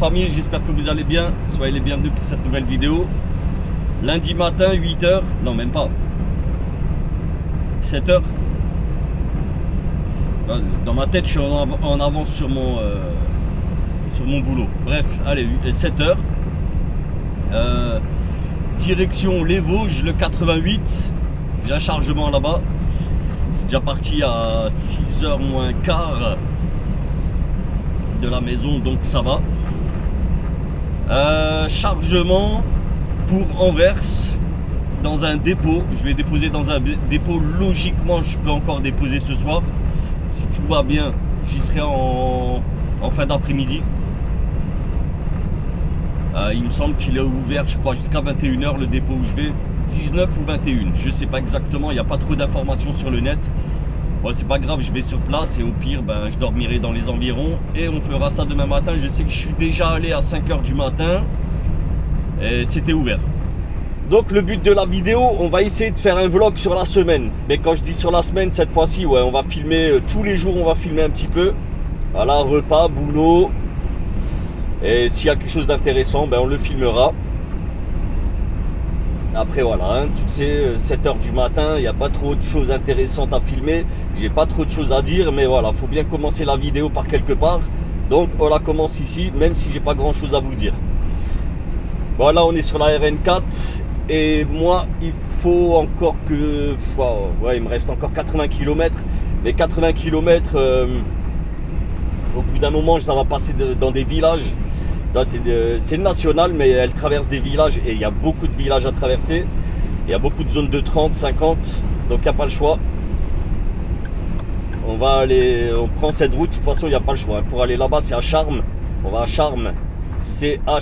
famille, j'espère que vous allez bien. Soyez les bienvenus pour cette nouvelle vidéo. Lundi matin, 8h, non même pas, 7h. Dans ma tête, je suis en avance sur mon boulot. Bref, allez, 7h. Direction les Vosges, le 88. J'ai un chargement là-bas. Je suis déjà parti à 6h moins quart de la maison, donc ça va. Chargement pour Anvers dans un dépôt. Je vais déposer dans un dépôt. Logiquement, je peux encore déposer ce soir. Si tout va bien, j'y serai en fin d'après-midi. Il me semble qu'il est ouvert, je crois, jusqu'à 21h le dépôt où je vais. 19 ou 21, je sais pas exactement, il n'y a pas trop d'informations sur le net. Bon, c'est pas grave, je vais sur place et au pire, je dormirai dans les environs et on fera ça demain matin. Je sais que je suis déjà allé à 5h du matin et c'était ouvert. Donc le but de la vidéo, on va essayer de faire un vlog sur la semaine. Mais quand je dis sur la semaine, cette fois-ci, ouais, on va filmer tous les jours, on va filmer un petit peu. Voilà, repas, boulot. Et s'il y a quelque chose d'intéressant, on le filmera. Après voilà, tu sais, 7h du matin, il n'y a pas trop de choses intéressantes à filmer. J'ai pas trop de choses à dire, mais voilà, faut bien commencer la vidéo par quelque part. Donc on la commence ici, même si j'ai pas grand chose à vous dire. Voilà, on est sur la RN4. Et moi, il faut encore que... ouais, il me reste encore 80 km. Mais 80 km, au bout d'un moment, ça va passer dans des villages. C'est national, mais elle traverse des villages et il y a beaucoup de villages à traverser. Il y a beaucoup de zones de 30, 50, donc il n'y a pas le choix. On prend cette route, de toute façon il n'y a pas le choix. Pour aller là-bas, c'est à Charmes. On va à Charmes, C-H-A-R-M-E-S,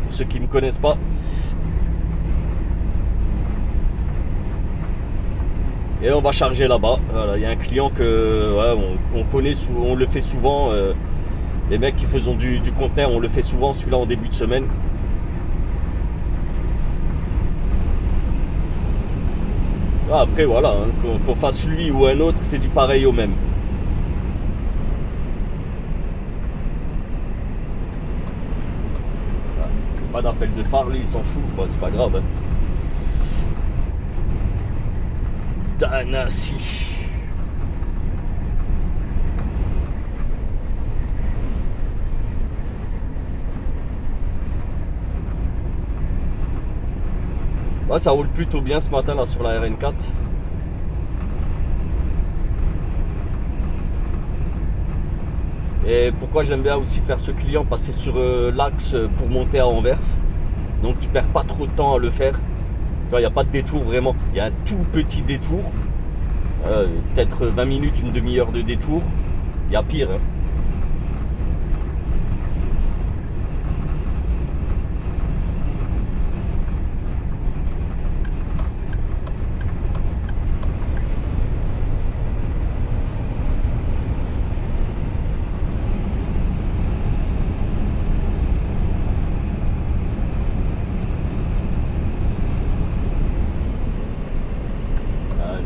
pour ceux qui ne me connaissent pas. Et on va charger là-bas. Voilà, il y a un client que on connaît, on le fait souvent. Les mecs qui faisons du conteneur, on le fait souvent, celui-là en début de semaine. Après voilà, qu'on fasse lui ou un autre, c'est du pareil au même. C'est pas d'appel de phare, lui il s'en fout, c'est pas grave. Danassi. Ouais, ça roule plutôt bien ce matin là sur la RN4. Et pourquoi j'aime bien aussi faire ce client, passer sur l'axe pour monter à Anvers. Donc tu perds pas trop de temps à le faire. Tu vois, il n'y a pas de détour vraiment. Il y a un tout petit détour. Peut-être 20 minutes, une demi-heure de détour. Il y a pire. Hein.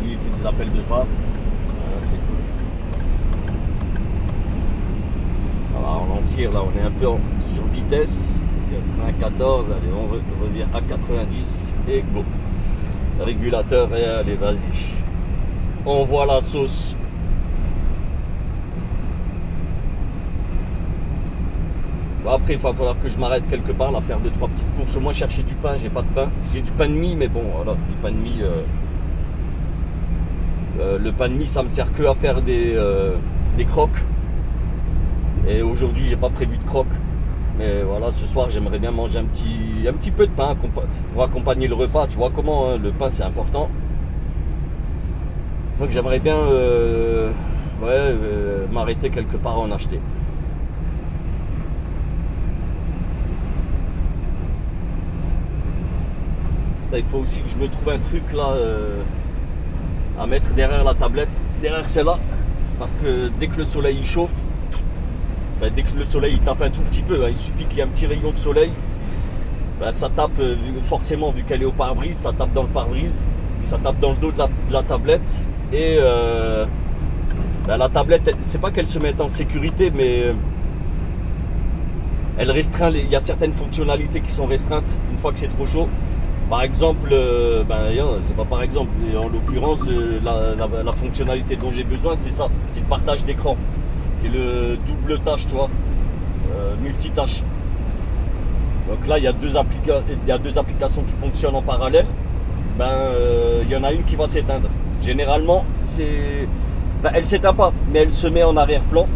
Lui, il fait des appels de phare. C'est cool. On va ralentir, là, on est un peu sur vitesse. 94, allez, on revient à 90 et go. Régulateur et allez, vas-y. On voit la sauce. Bon, après, il va falloir que je m'arrête quelque part, là, faire 2-3 petites courses. Au moins, chercher du pain, j'ai pas de pain. J'ai du pain de mie, mais bon, voilà, du pain de mie. Le pain de mie, ça me sert que à faire des croques. Et aujourd'hui, j'ai pas prévu de croques. Mais voilà, ce soir, j'aimerais bien manger un petit peu de pain pour accompagner le repas. Tu vois comment, hein, le pain, c'est important. Donc j'aimerais bien m'arrêter quelque part à en acheter. Là, il faut aussi que je me trouve un truc là à mettre derrière la tablette, derrière celle-là. Parce que dès que le soleil chauffe, dès que le soleil il tape un tout petit peu, hein, il suffit qu'il y ait un petit rayon de soleil, ça tape forcément, vu qu'elle est au pare-brise, ça tape dans le pare-brise, ça tape dans le dos de la tablette. Et la tablette, c'est pas qu'elle se mette en sécurité, mais elle restreint, il y a certaines fonctionnalités qui sont restreintes une fois que c'est trop chaud. Par exemple, c'est pas par exemple, en l'occurrence, la fonctionnalité dont j'ai besoin, c'est ça, c'est le partage d'écran. C'est le double tâche, tu vois, multitâche. Donc là, il y a deux applications qui fonctionnent en parallèle. Il y en a une qui va s'éteindre. Généralement, elle s'éteint pas, mais elle se met en arrière-plan.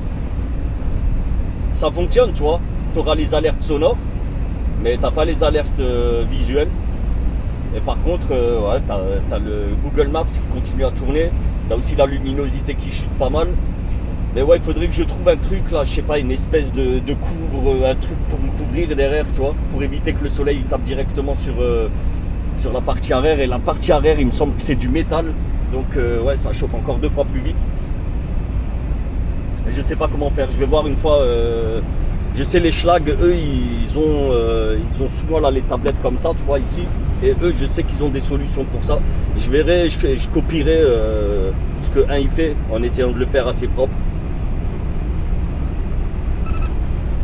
Ça fonctionne, tu vois. Tu auras les alertes sonores, mais t'as pas les alertes visuelles. Et par contre, t'as le Google Maps qui continue à tourner. T'as aussi la luminosité qui chute pas mal. Mais ouais, il faudrait que je trouve un truc là, je sais pas, une espèce de couvre, un truc pour me couvrir derrière, tu vois, pour éviter que le soleil il tape directement sur la partie arrière. Et la partie arrière, il me semble que c'est du métal. Donc ouais, ça chauffe encore 2 fois plus vite. Et je sais pas comment faire. Je vais voir une fois. Je sais les Schlags, eux, ils ont souvent là les tablettes comme ça, tu vois, ici. Et eux, je sais qu'ils ont des solutions pour ça. Je verrai, je copierai ce que un il fait en essayant de le faire assez propre.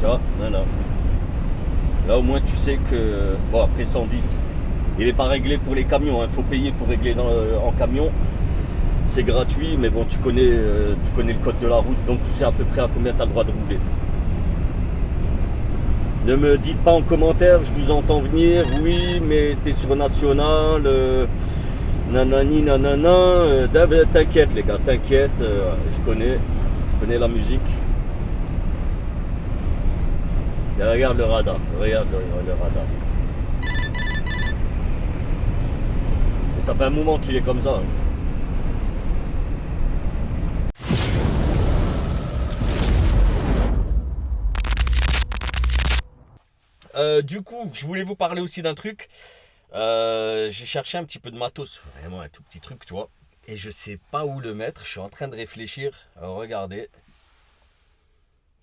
Tu vois, voilà. Là au moins tu sais que, bon après 110, il n'est pas réglé pour les camions, il faut payer pour régler en camion. C'est gratuit, mais bon tu connais le code de la route, donc tu sais à peu près à combien tu as le droit de rouler. Ne me dites pas en commentaire, je vous entends venir, oui mais t'es sur National, nanani nanana, t'inquiète les gars, t'inquiète, je connais la musique. Et regarde le radar, regarde le radar. Et ça fait un moment qu'il est comme ça. Du coup, je voulais vous parler aussi d'un truc. J'ai cherché un petit peu de matos, vraiment un tout petit truc, tu vois. Et je sais pas où le mettre, je suis en train de réfléchir. Alors, regardez.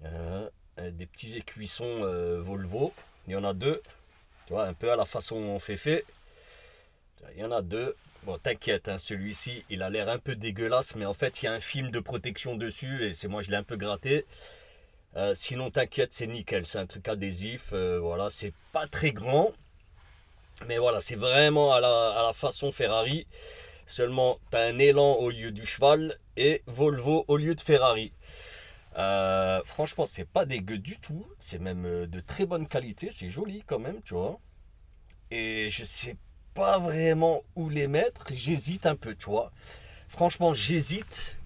Des petits écuissons Volvo. Il y en a 2. Tu vois, un peu à la façon Féfé. Il y en a 2. Bon, t'inquiète, hein, celui-ci, il a l'air un peu dégueulasse, mais en fait, il y a un film de protection dessus et c'est moi, je l'ai un peu gratté. Sinon, t'inquiète, c'est nickel. C'est un truc adhésif. Voilà, c'est pas très grand. Mais voilà, c'est vraiment à la façon Ferrari. Seulement, tu as un élan au lieu du cheval et Volvo au lieu de Ferrari. Franchement, c'est pas dégueu du tout. C'est même de très bonne qualité. C'est joli quand même, tu vois. Et je sais pas vraiment où les mettre. J'hésite un peu, tu vois. Franchement, j'hésite.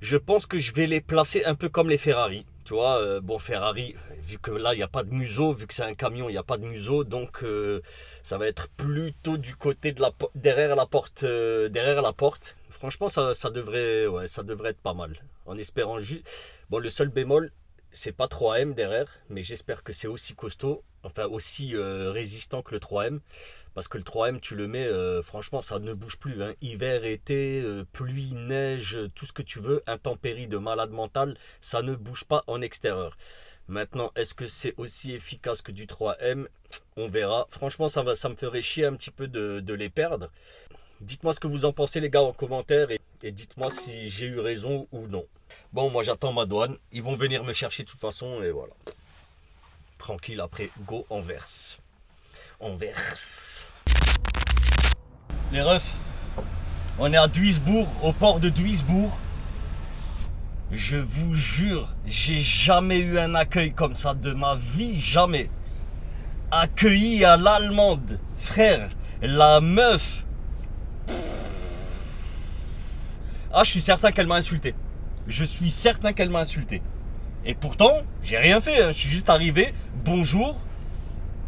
Je pense que je vais les placer un peu comme les Ferrari. Tu vois, bon, Ferrari, vu que là, il n'y a pas de museau, vu que c'est un camion, il n'y a pas de museau, donc ça va être plutôt du côté de derrière la porte. Franchement, ça devrait être pas mal. En espérant juste. Bon, le seul bémol, c'est pas 3M derrière, mais j'espère que c'est aussi costaud, enfin aussi résistant que le 3M. Parce que le 3M, tu le mets, franchement, ça ne bouge plus. Hein. Hiver, été, pluie, neige, tout ce que tu veux, intempérie de malade mental, ça ne bouge pas en extérieur. Maintenant, est-ce que c'est aussi efficace que du 3M? On verra. Franchement, ça me ferait chier un petit peu de les perdre. Dites-moi ce que vous en pensez, les gars, en commentaire. Et dites-moi si j'ai eu raison ou non. Bon, moi, j'attends ma douane. Ils vont venir me chercher de toute façon. Et voilà. Tranquille, après, go en verse. On verse. Les refs, on est à Duisbourg, au port de Duisbourg. Je vous jure, j'ai jamais eu un accueil comme ça de ma vie, jamais. Accueilli à l'allemande, frère, la meuf. Ah, je suis certain qu'elle m'a insulté. Je suis certain qu'elle m'a insulté. Et pourtant, j'ai rien fait, hein. Je suis juste arrivé, bonjour.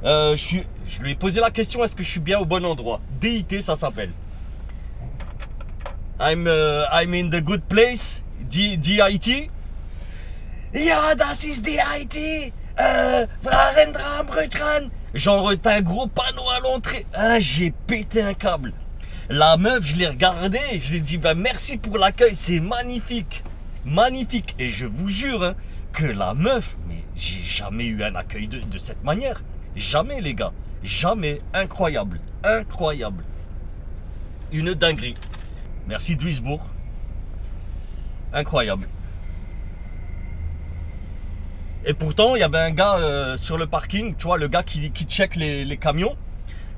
Je lui ai posé la question, est-ce que je suis bien au bon endroit? DIT, ça s'appelle. I'm in the good place. DIT. Ja, das ist DIT. Genre, t'as un gros panneau à l'entrée. Ah, j'ai pété un câble. La meuf, je l'ai regardée. Je lui ai dit, merci pour l'accueil. C'est magnifique. Magnifique. Et je vous jure hein, que la meuf, mais j'ai jamais eu un accueil de cette manière. Jamais, les gars. Jamais. Incroyable. Incroyable. Une dinguerie. Merci Duisbourg. Incroyable. Et pourtant, il y avait un gars sur le parking, tu vois, le gars qui check les camions.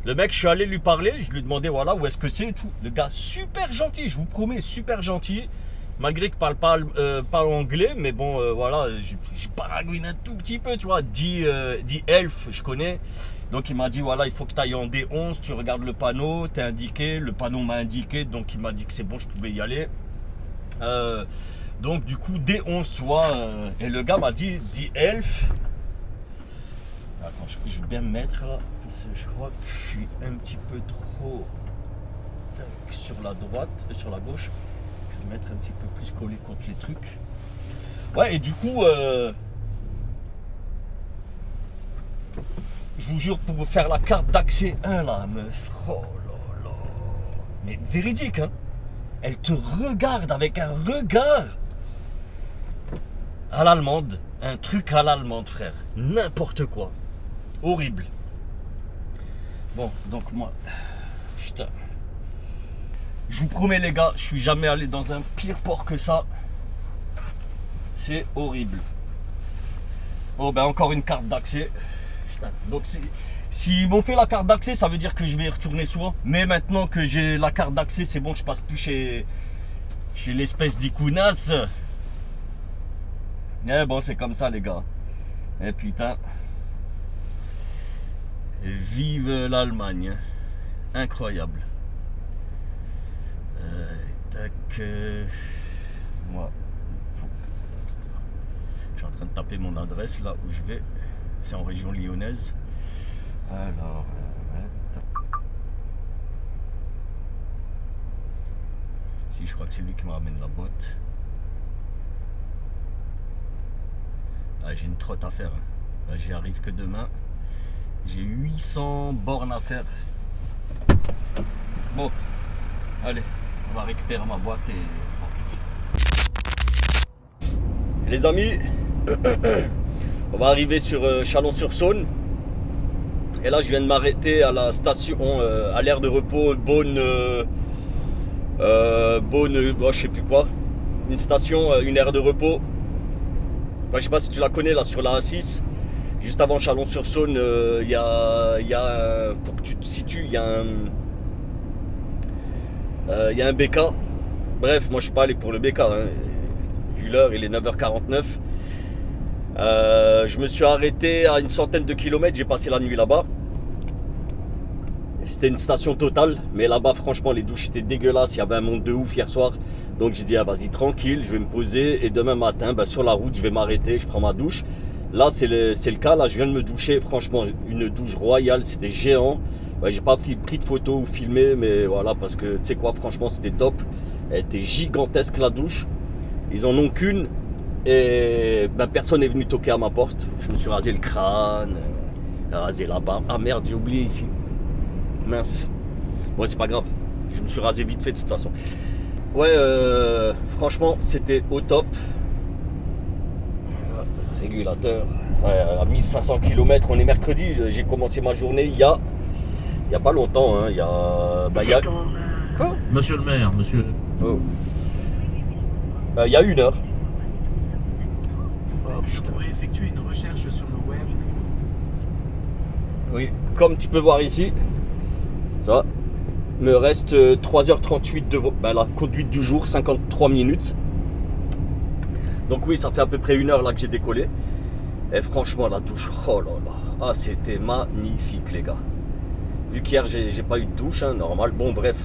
Le mec, je suis allé lui parler, je lui demandais voilà où est-ce que c'est et tout. Le gars, super gentil, je vous promets, super gentil. Malgré qu'il parle pas anglais, mais bon, voilà, je paragouine un tout petit peu, tu vois. Dit elf, je connais. Donc il m'a dit voilà, il faut que tu ailles en D11, tu regardes le panneau, t'es indiqué, le panneau m'a indiqué, donc il m'a dit que c'est bon, je pouvais y aller. Donc du coup D11, tu vois, et le gars m'a dit elf. Attends, je vais bien me mettre là. Je crois que je suis un petit peu trop sur la droite, sur la gauche. Je vais mettre un petit peu plus collé contre les trucs. Ouais, et du coup, je vous jure, pour faire la carte d'accès 1 là, meuf, oh là là. Mais véridique, hein. Elle te regarde avec un regard à l'allemande. Un truc à l'allemande, frère. N'importe quoi. Horrible. Bon, donc moi, putain. Je vous promets les gars, je suis jamais allé dans un pire port que ça. C'est horrible. Bon ben encore une carte d'accès. Putain. Donc s'ils m'ont fait la carte d'accès, ça veut dire que je vais y retourner souvent. Mais maintenant que j'ai la carte d'accès, c'est bon, je passe plus chez l'espèce d'Ikounas. Eh bon, c'est comme ça les gars. Eh putain. Vive l'Allemagne. Incroyable. Moi, je suis en train de taper mon adresse là où je vais. C'est en région lyonnaise. Alors, si je crois que c'est lui qui me ramène la boîte. Ah, j'ai une trotte à faire. Là, j'y arrive que demain. J'ai 800 bornes à faire. Bon, allez, on va récupérer ma boîte et tranquille. Les amis, on va arriver sur Chalon-sur-Saône. Et là, je viens de m'arrêter à la station, à l'aire de repos Beaune, je sais plus quoi. Une station, une aire de repos. Enfin, je sais pas si tu la connais là sur la A6. Juste avant Chalon-sur-Saône, il y a pour que tu te situes, il y a un BK. Bref, moi je suis pas allé pour le BK. Hein. Vu l'heure, il est 9h49. Je me suis arrêté à une centaine de kilomètres. J'ai passé la nuit là-bas. C'était une station Total, mais là-bas, franchement, les douches étaient dégueulasses. Il y avait un monde de ouf hier soir. Donc j'ai dit, ah, vas-y, tranquille, je vais me poser. Et demain matin, sur la route, je vais m'arrêter, je prends ma douche. Là, c'est le cas. Là, je viens de me doucher. Franchement, une douche royale. C'était géant. J'ai pas pris de photos ou filmé, mais voilà, parce que tu sais quoi, franchement, c'était top. Elle était gigantesque, la douche. Ils en ont qu'une. Et personne n'est venu toquer à ma porte. Je me suis rasé le crâne, rasé la barbe. Ah merde, j'ai oublié ici. Mince. Ouais, c'est pas grave. Je me suis rasé vite fait de toute façon. Ouais, franchement, c'était au top. Régulateur. Ouais, à 1500 km, on est mercredi. J'ai commencé ma journée il y a pas longtemps. Hein. Il y a. Quoi ? Monsieur le maire, monsieur. Oh. Il y a 1 heure. Je pourrais effectuer une recherche sur le web. Oui, comme tu peux voir ici, ça me reste 3h38 de la conduite du jour, 53 minutes. Donc oui, ça fait à peu près 1 heure là que j'ai décollé. Et franchement, la douche, oh là là, ah c'était magnifique les gars. Vu qu'hier j'ai pas eu de douche, hein, normal. Bon bref.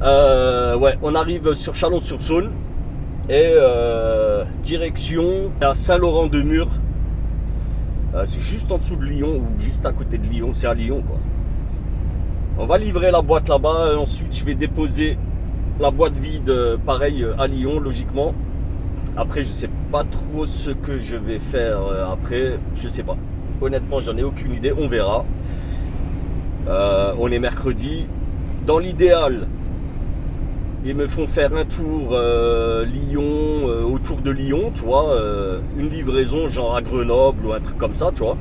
Ouais, on arrive sur Chalon-sur-Saône. Et direction à Saint-Laurent-de-Mur. C'est juste en dessous de Lyon ou juste à côté de Lyon. C'est à Lyon quoi. On va livrer la boîte là-bas. Ensuite je vais déposer la boîte vide pareil à Lyon logiquement. Après je sais pas trop ce que je vais faire après. Je sais pas. Honnêtement j'en ai aucune idée. On verra. On est mercredi. Dans l'idéal, ils me font faire un tour Lyon, autour de Lyon, tu vois, une livraison genre à Grenoble ou un truc comme ça, tu vois.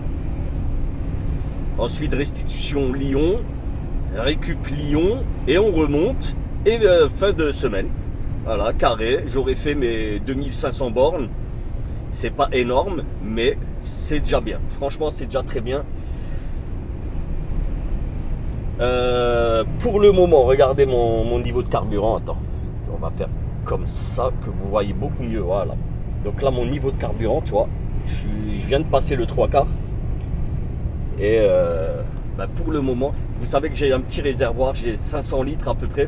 Ensuite restitution Lyon, récup Lyon et on remonte et fin de semaine. Voilà, carré, j'aurais fait mes 2500 bornes. C'est pas énorme, mais c'est déjà bien. Franchement, c'est déjà très bien. Pour le moment, regardez mon niveau de carburant. Attends, on va faire comme ça que vous voyez beaucoup mieux. Voilà. Donc là, mon niveau de carburant, tu vois, je viens de passer le 3/4. Et pour le moment, vous savez que j'ai un petit réservoir, j'ai 500 litres à peu près.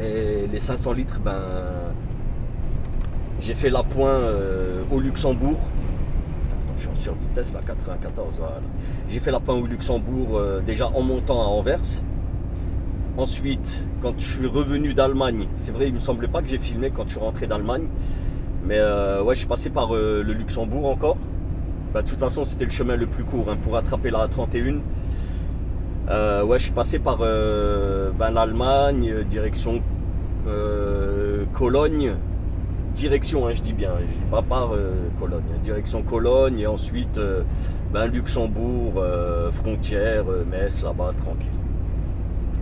Et les 500 litres, j'ai fait l'appoint au Luxembourg. Attends, je suis en survitesse là, 94. Voilà. J'ai fait l'appoint au Luxembourg déjà en montant à Anvers. Ensuite, quand je suis revenu d'Allemagne, c'est vrai, il me semblait pas que j'ai filmé quand je suis rentré d'Allemagne. Mais ouais, je suis passé par le Luxembourg encore. De toute façon, c'était le chemin le plus court pour attraper la 31. Ouais, je suis passé par l'Allemagne, direction Cologne. Direction, je dis bien, je dis pas par Cologne. Direction Cologne et ensuite Luxembourg, frontière, Metz, là-bas, tranquille.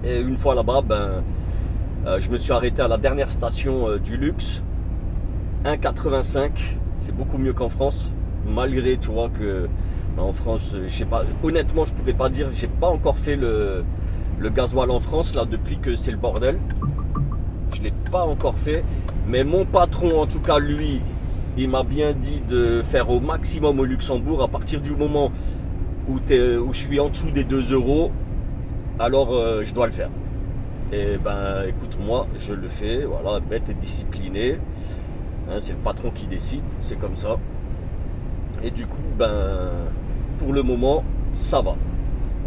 Et une fois là-bas, je me suis arrêté à la dernière station du Luxe. 1,85, c'est beaucoup mieux qu'en France. Malgré, tu vois, que en France, je sais pas, honnêtement, je pourrais pas dire, j'ai pas encore fait le gasoil en France là depuis que c'est le bordel. Je l'ai pas encore fait, mais mon patron, en tout cas, lui, il m'a bien dit de faire au maximum au Luxembourg. À partir du moment où je suis en dessous des 2 €, alors je dois le faire. Et écoute, moi, je le fais, voilà, bête et discipliné. C'est le patron qui décide, c'est comme ça. Et du coup, pour le moment, ça va.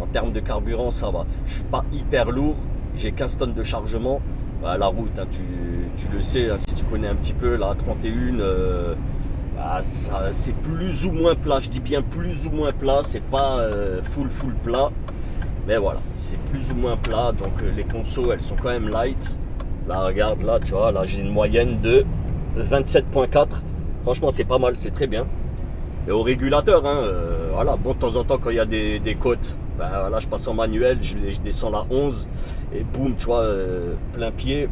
En termes de carburant, ça va. Je suis pas hyper lourd, j'ai 15 tonnes de chargement. La route, tu le sais, si tu connais un petit peu, la 31, c'est plus ou moins plat. Je dis bien plus ou moins plat, c'est pas full plat. Mais voilà, c'est plus ou moins plat. Donc les consos, elles sont quand même light. Là, regarde, là, tu vois, là j'ai une moyenne de 27,4. Franchement, c'est pas mal, c'est très bien. Et au régulateur, voilà, bon, de temps en temps, quand il y a des côtes, voilà, je passe en manuel, je descends la 11 et boum, tu vois, plein pied,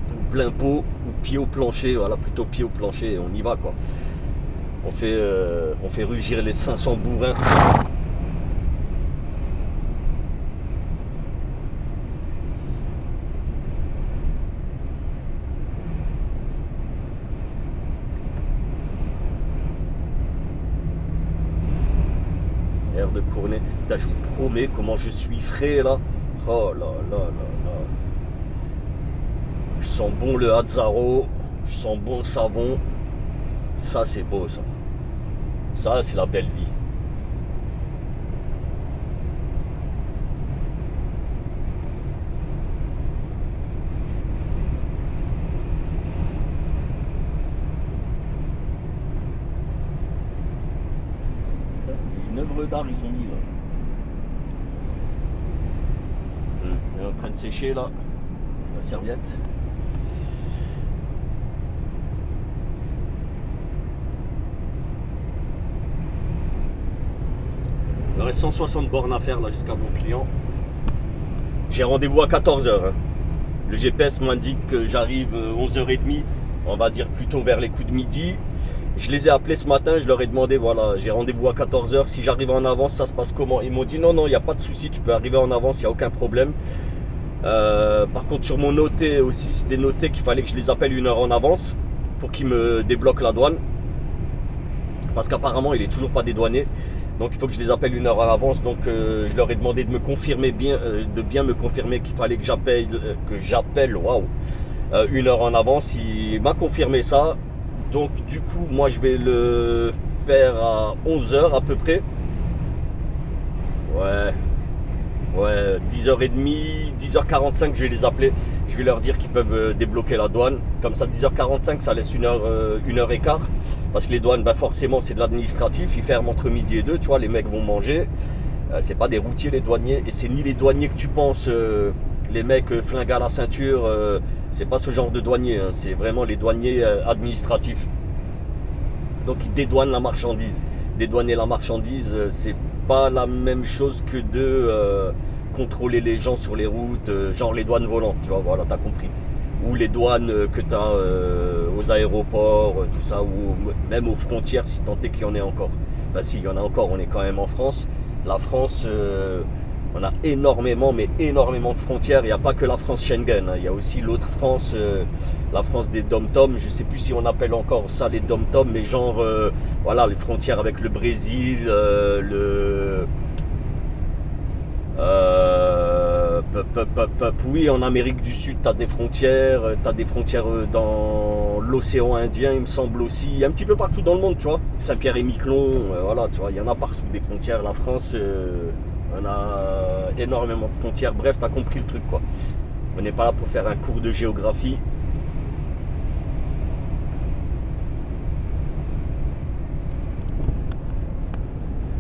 ou plein pot, ou pied au plancher, voilà, plutôt pied au plancher, et on y va, quoi. On fait rugir les 500 bourrins. De Cournay. Putain, je vous promets comment je suis frais là. Oh là là là là. Je sens bon le Hazzaro. Je sens bon le savon. Ça c'est beau ça. Ça c'est la belle vie. Une œuvre d'art ils ont mis là. Elle est en train de sécher là, la serviette. Il me reste 160 bornes à faire là jusqu'à mon client. J'ai rendez-vous à 14h. Le GPS m'indique que j'arrive 11h30, on va dire plutôt vers les coups de midi. Je les ai appelés ce matin, je leur ai demandé, voilà, j'ai rendez-vous à 14h, si j'arrive en avance, ça se passe comment? Ils m'ont dit non, il n'y a pas de souci, tu peux arriver en avance, il n'y a aucun problème. Par contre, sur mon noté aussi, c'était noté qu'il fallait que je les appelle 1 heure en avance pour qu'ils me débloquent la douane. Parce qu'apparemment, il n'est toujours pas dédouané. Donc, il faut que je les appelle 1 heure en avance. Donc, je leur ai demandé de me confirmer de bien me confirmer qu'il fallait que j'appelle, waouh, 1 heure en avance. Il m'a confirmé ça. Donc du coup, moi je vais le faire à 11h à peu près. Ouais, 10h30, 10h45, je vais les appeler. Je vais leur dire qu'ils peuvent débloquer la douane. Comme ça, 10h45, ça laisse 1 heure et quart. Parce que les douanes, forcément, c'est de l'administratif. Ils ferment entre midi et 2, tu vois, les mecs vont manger. C'est pas des routiers, les douaniers. Et c'est ni les douaniers que tu penses, les mecs flingues à la ceinture. C'est pas ce genre de douaniers. C'est vraiment les douaniers administratifs. Donc, ils dédouanent la marchandise. Dédouaner la marchandise, c'est pas la même chose que de contrôler les gens sur les routes, genre les douanes volantes, tu vois, voilà, t'as compris. ou les douanes que tu as aux aéroports, tout ça, ou même aux frontières, si tant est qu'il y en ait encore. Enfin, si, il y en a encore, on est quand même en France. La France, on a énormément, mais énormément de frontières. Il n'y a pas que la France Schengen, hein. Il y a aussi l'autre France, la France des dom-toms. Je ne sais plus si on appelle encore ça les dom-toms, mais genre, voilà, les frontières avec le Brésil, oui, en Amérique du Sud, tu as des frontières, dans l'océan Indien, il me semble aussi, un petit peu partout dans le monde, tu vois. Saint-Pierre et Miquelon, voilà, tu vois, il y en a partout des frontières. La France, on a énormément de frontières. Bref, tu as compris le truc, quoi. On n'est pas là pour faire un cours de géographie.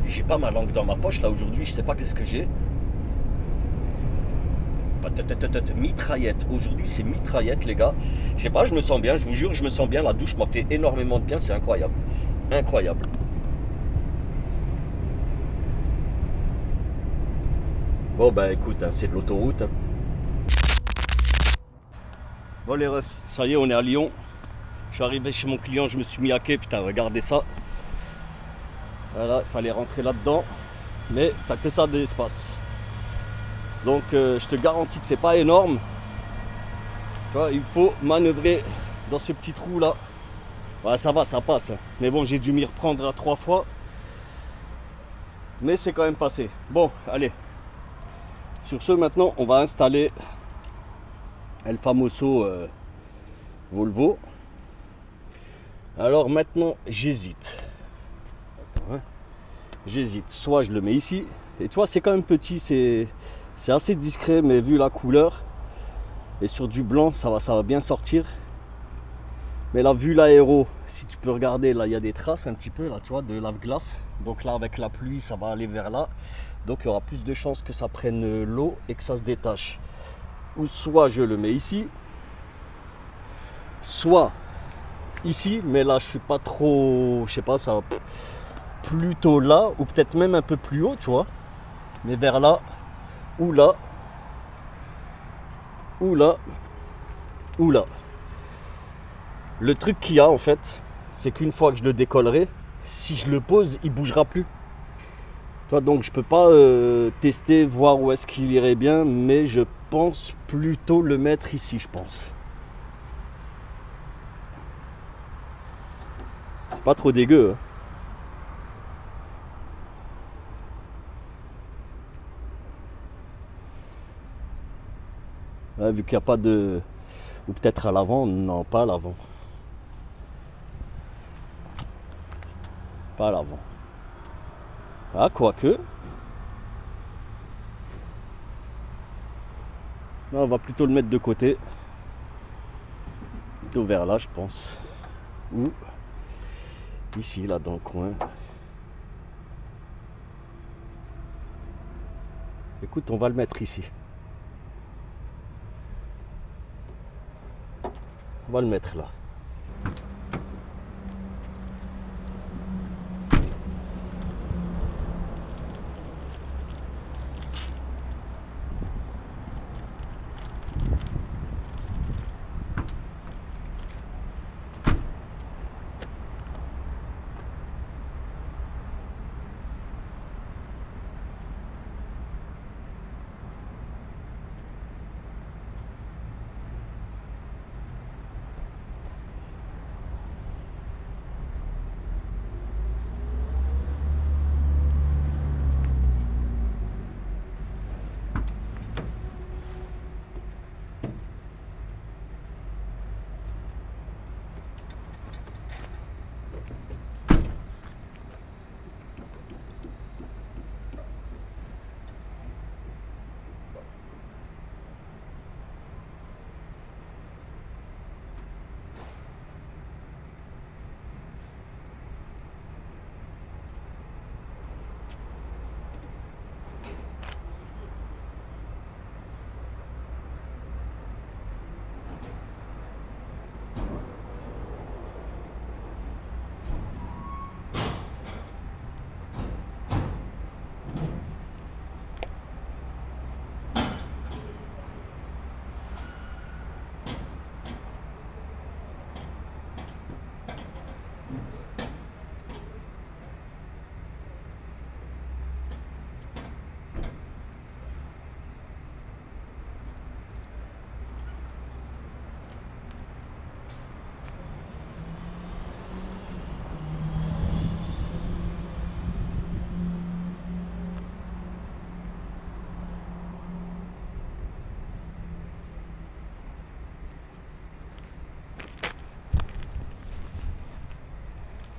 J'ai pas ma langue dans ma poche là aujourd'hui, je sais pas qu'est-ce que j'ai. Mitraillette, aujourd'hui c'est mitraillette les gars. Je sais pas, je me sens bien, je vous jure, je me sens bien. La douche m'a fait énormément de bien, c'est incroyable. Incroyable. Bon bah écoute, hein, c'est de l'autoroute. Hein. Bon les refs, ça y est, on est à Lyon. Je suis arrivé chez mon client, je me suis mis à quai, putain, regardez ça. Voilà, il fallait rentrer là-dedans. Mais t'as que ça d'espace. Donc je te garantis que c'est pas énorme. Tu vois, il faut manœuvrer dans ce petit trou là. Ouais, ça va, ça passe. Mais bon, j'ai dû m'y reprendre à 3 fois. Mais c'est quand même passé. Bon, allez. Sur ce, maintenant, on va installer El Famoso Volvo. Alors maintenant, j'hésite. Attends, hein. J'hésite. Soit je le mets ici. Et tu vois, c'est quand même petit. C'est assez discret, mais vu la couleur. Et sur du blanc, ça va bien sortir. Mais là, vu l'aéro, si tu peux regarder, là, il y a des traces un petit peu, là, tu vois, de lave-glace. Donc là, avec la pluie, ça va aller vers là. Donc il y aura plus de chances que ça prenne l'eau et que ça se détache. Ou soit je le mets ici, soit ici, mais là, je suis pas trop, je sais pas, ça va plutôt là, ou peut-être même un peu plus haut, tu vois. Mais vers là, ou là, ou là, ou là. Le truc qu'il y a en fait, c'est qu'une fois que je le décollerai, si je le pose, il bougera plus. Toi, donc je peux pas tester, voir où est-ce qu'il irait bien, mais je pense plutôt le mettre ici, je pense. C'est pas trop dégueu. Hein. Ouais, vu qu'il n'y a pas de... Ou peut-être à l'avant, non, pas à l'avant. Pas à l'avant. Ah, quoique. Non, on va plutôt le mettre de côté. Plutôt vers là, je pense. Ou ici, là, dans le coin. Écoute, on va le mettre ici. On va le mettre là.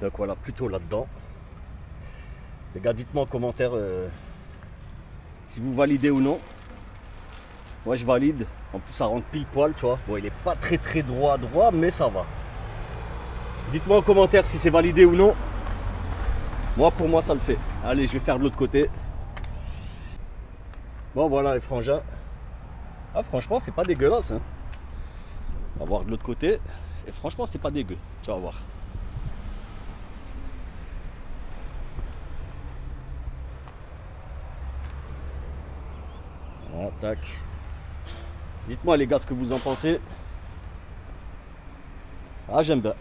Donc voilà, plutôt là-dedans. Les gars, dites-moi en commentaire si vous validez ou non. Moi je valide. En plus ça rentre pile poil, tu vois. Bon, il est pas très droit, mais ça va. Dites-moi en commentaire si c'est validé ou non. Moi, pour moi, ça le fait. Allez, je vais faire de l'autre côté. Bon, voilà les frangins. Ah, franchement, c'est pas dégueulasse. Hein. On va voir de l'autre côté. Et franchement, c'est pas dégueu. Tu vas voir. Voilà, tac. Dites-moi les gars ce que vous en pensez. Ah, j'aime bien.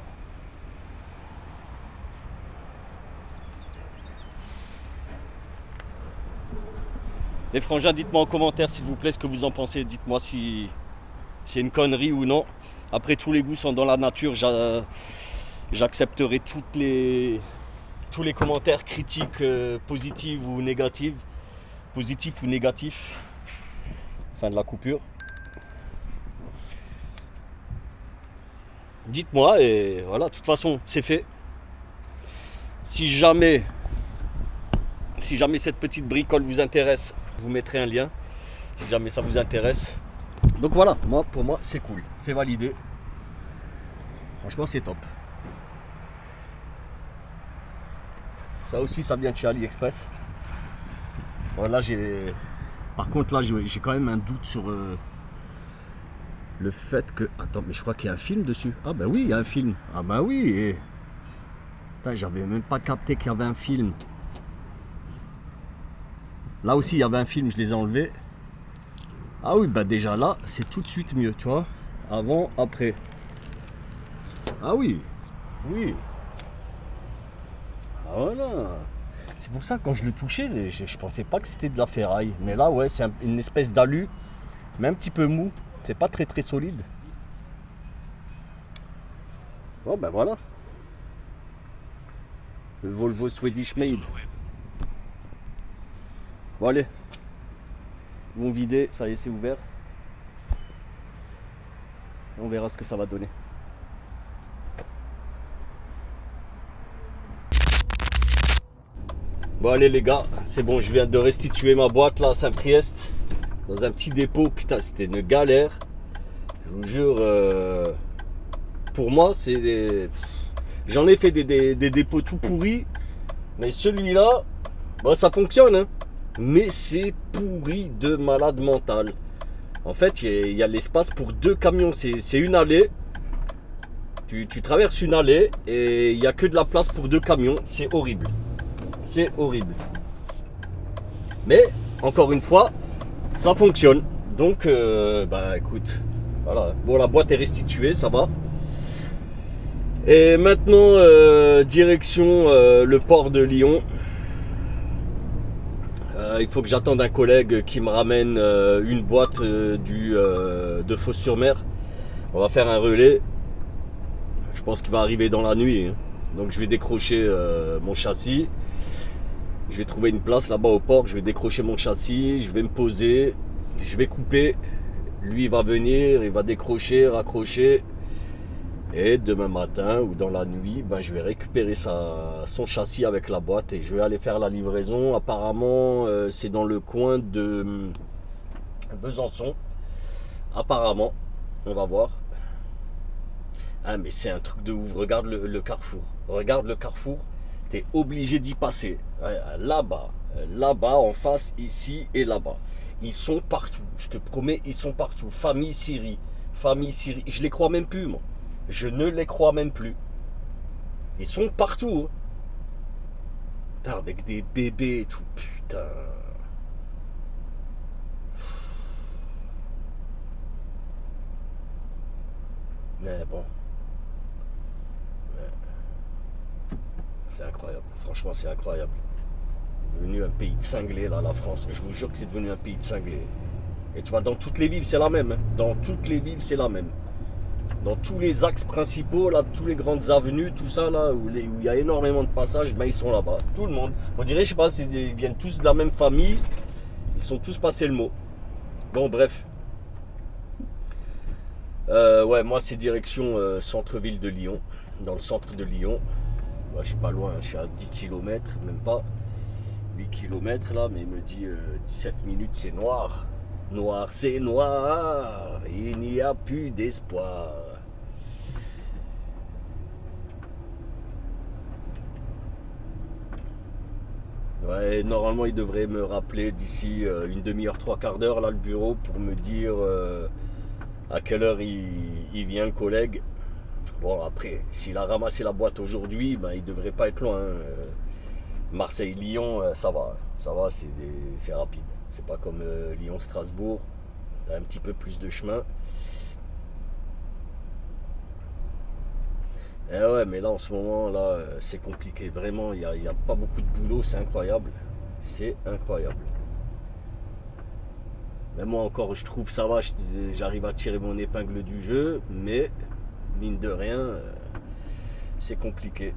Les frangins, dites-moi en commentaire s'il vous plaît ce que vous en pensez. Dites-moi si c'est une connerie ou non. Après, tous les goûts sont dans la nature. J'accepterai tous les commentaires critiques positifs ou négatifs. Positifs ou négatifs. Fin de la coupure. Dites-moi et voilà, de toute façon, c'est fait. Si jamais cette petite bricole vous intéresse, je vous mettrai un lien. Si jamais ça vous intéresse. Donc voilà, pour moi, c'est cool. C'est validé. Franchement, c'est top. Ça aussi, ça vient de chez AliExpress. Voilà, par contre, là, j'ai quand même un doute sur le fait que... Attends, mais je crois qu'il y a un film dessus. Ah ben oui, il y a un film. Ah ben oui. Et... Putain, j'avais même pas capté qu'il y avait un film. Là aussi, il y avait un film, je les ai enlevés. Ah oui, bah déjà là, c'est tout de suite mieux, tu vois. Avant, après. Ah oui, oui. Ah voilà. C'est pour ça que quand je le touchais, je pensais pas que c'était de la ferraille. Mais là, ouais, c'est une espèce d'alu, mais un petit peu mou. C'est pas très solide. Bon, ben voilà. Le Volvo Swedish Made. Bon, allez. Ils vont vider, ça y est, c'est ouvert. On verra ce que ça va donner. Bon allez les gars, c'est bon, je viens de restituer ma boîte là à Saint-Priest dans un petit dépôt. Putain, c'était une galère. Je vous jure, pour moi, j'en ai fait des dépôts tout pourris, mais celui-là, bah, ça fonctionne, hein. Mais c'est pourri de malade mental. En fait, il y a l'espace pour 2 camions. C'est une allée. Tu traverses une allée et il n'y a que de la place pour 2 camions. C'est horrible. C'est horrible. Mais, encore une fois, ça fonctionne. Donc, bah écoute, voilà. Bon, la boîte est restituée, ça va. Et maintenant, direction le port de Lyon. Il faut que j'attende un collègue qui me ramène une boîte de Fos-sur-Mer. On va faire un relais. Je pense qu'il va arriver dans la nuit. Hein. Donc je vais décrocher mon châssis. Je vais trouver une place là-bas au port. Je vais décrocher mon châssis. Je vais me poser. Je vais couper. Lui il va venir. Il va décrocher, raccrocher. Et demain matin ou dans la nuit, ben, je vais récupérer son châssis avec la boîte et je vais aller faire la livraison. Apparemment, c'est dans le coin de Besançon. Apparemment, on va voir. Ah mais c'est un truc de ouf. Regarde le carrefour. Regarde le carrefour. T'es obligé d'y passer. Là-bas, en face, ici et là-bas. Ils sont partout. Je te promets, ils sont partout. Famille Syrie. Je les crois même plus, moi. Je ne les crois même plus. Ils sont partout. Hein. Putain, avec des bébés et tout. Putain. Mais bon. C'est incroyable. Franchement, c'est incroyable. C'est devenu un pays de cinglés, là, la France. Je vous jure que c'est devenu un pays de cinglés. Et tu vois, dans toutes les villes, c'est la même. Hein. Dans toutes les villes, c'est la même. Dans tous les axes principaux, là, toutes les grandes avenues, tout ça, là, où il y a énormément de passages, ben, ils sont là-bas. Tout le monde. On dirait, je sais pas, ils viennent tous de la même famille. Ils sont tous passés le mot. Bon, bref. Ouais, moi, c'est direction centre-ville de Lyon. Dans le centre de Lyon. Moi, je suis pas loin, je suis à 10 km, même pas 8 km là, mais il me dit 17 minutes, c'est noir. Noir, c'est noir, il n'y a plus d'espoir. Ouais, normalement, il devrait me rappeler d'ici une demi-heure, trois quarts d'heure, là, le bureau, pour me dire à quelle heure il vient, le collègue. Bon, après, s'il a ramassé la boîte aujourd'hui, ben, il devrait pas être loin. Marseille-Lyon, ça va, c'est rapide. C'est pas comme Lyon-Strasbourg, t'as un petit peu plus de chemin. Et ouais, mais là, en ce moment, là, c'est compliqué. Vraiment, il y a pas beaucoup de boulot, c'est incroyable. C'est incroyable. Mais moi encore, je trouve ça va, j'arrive à tirer mon épingle du jeu, mais mine de rien, c'est compliqué.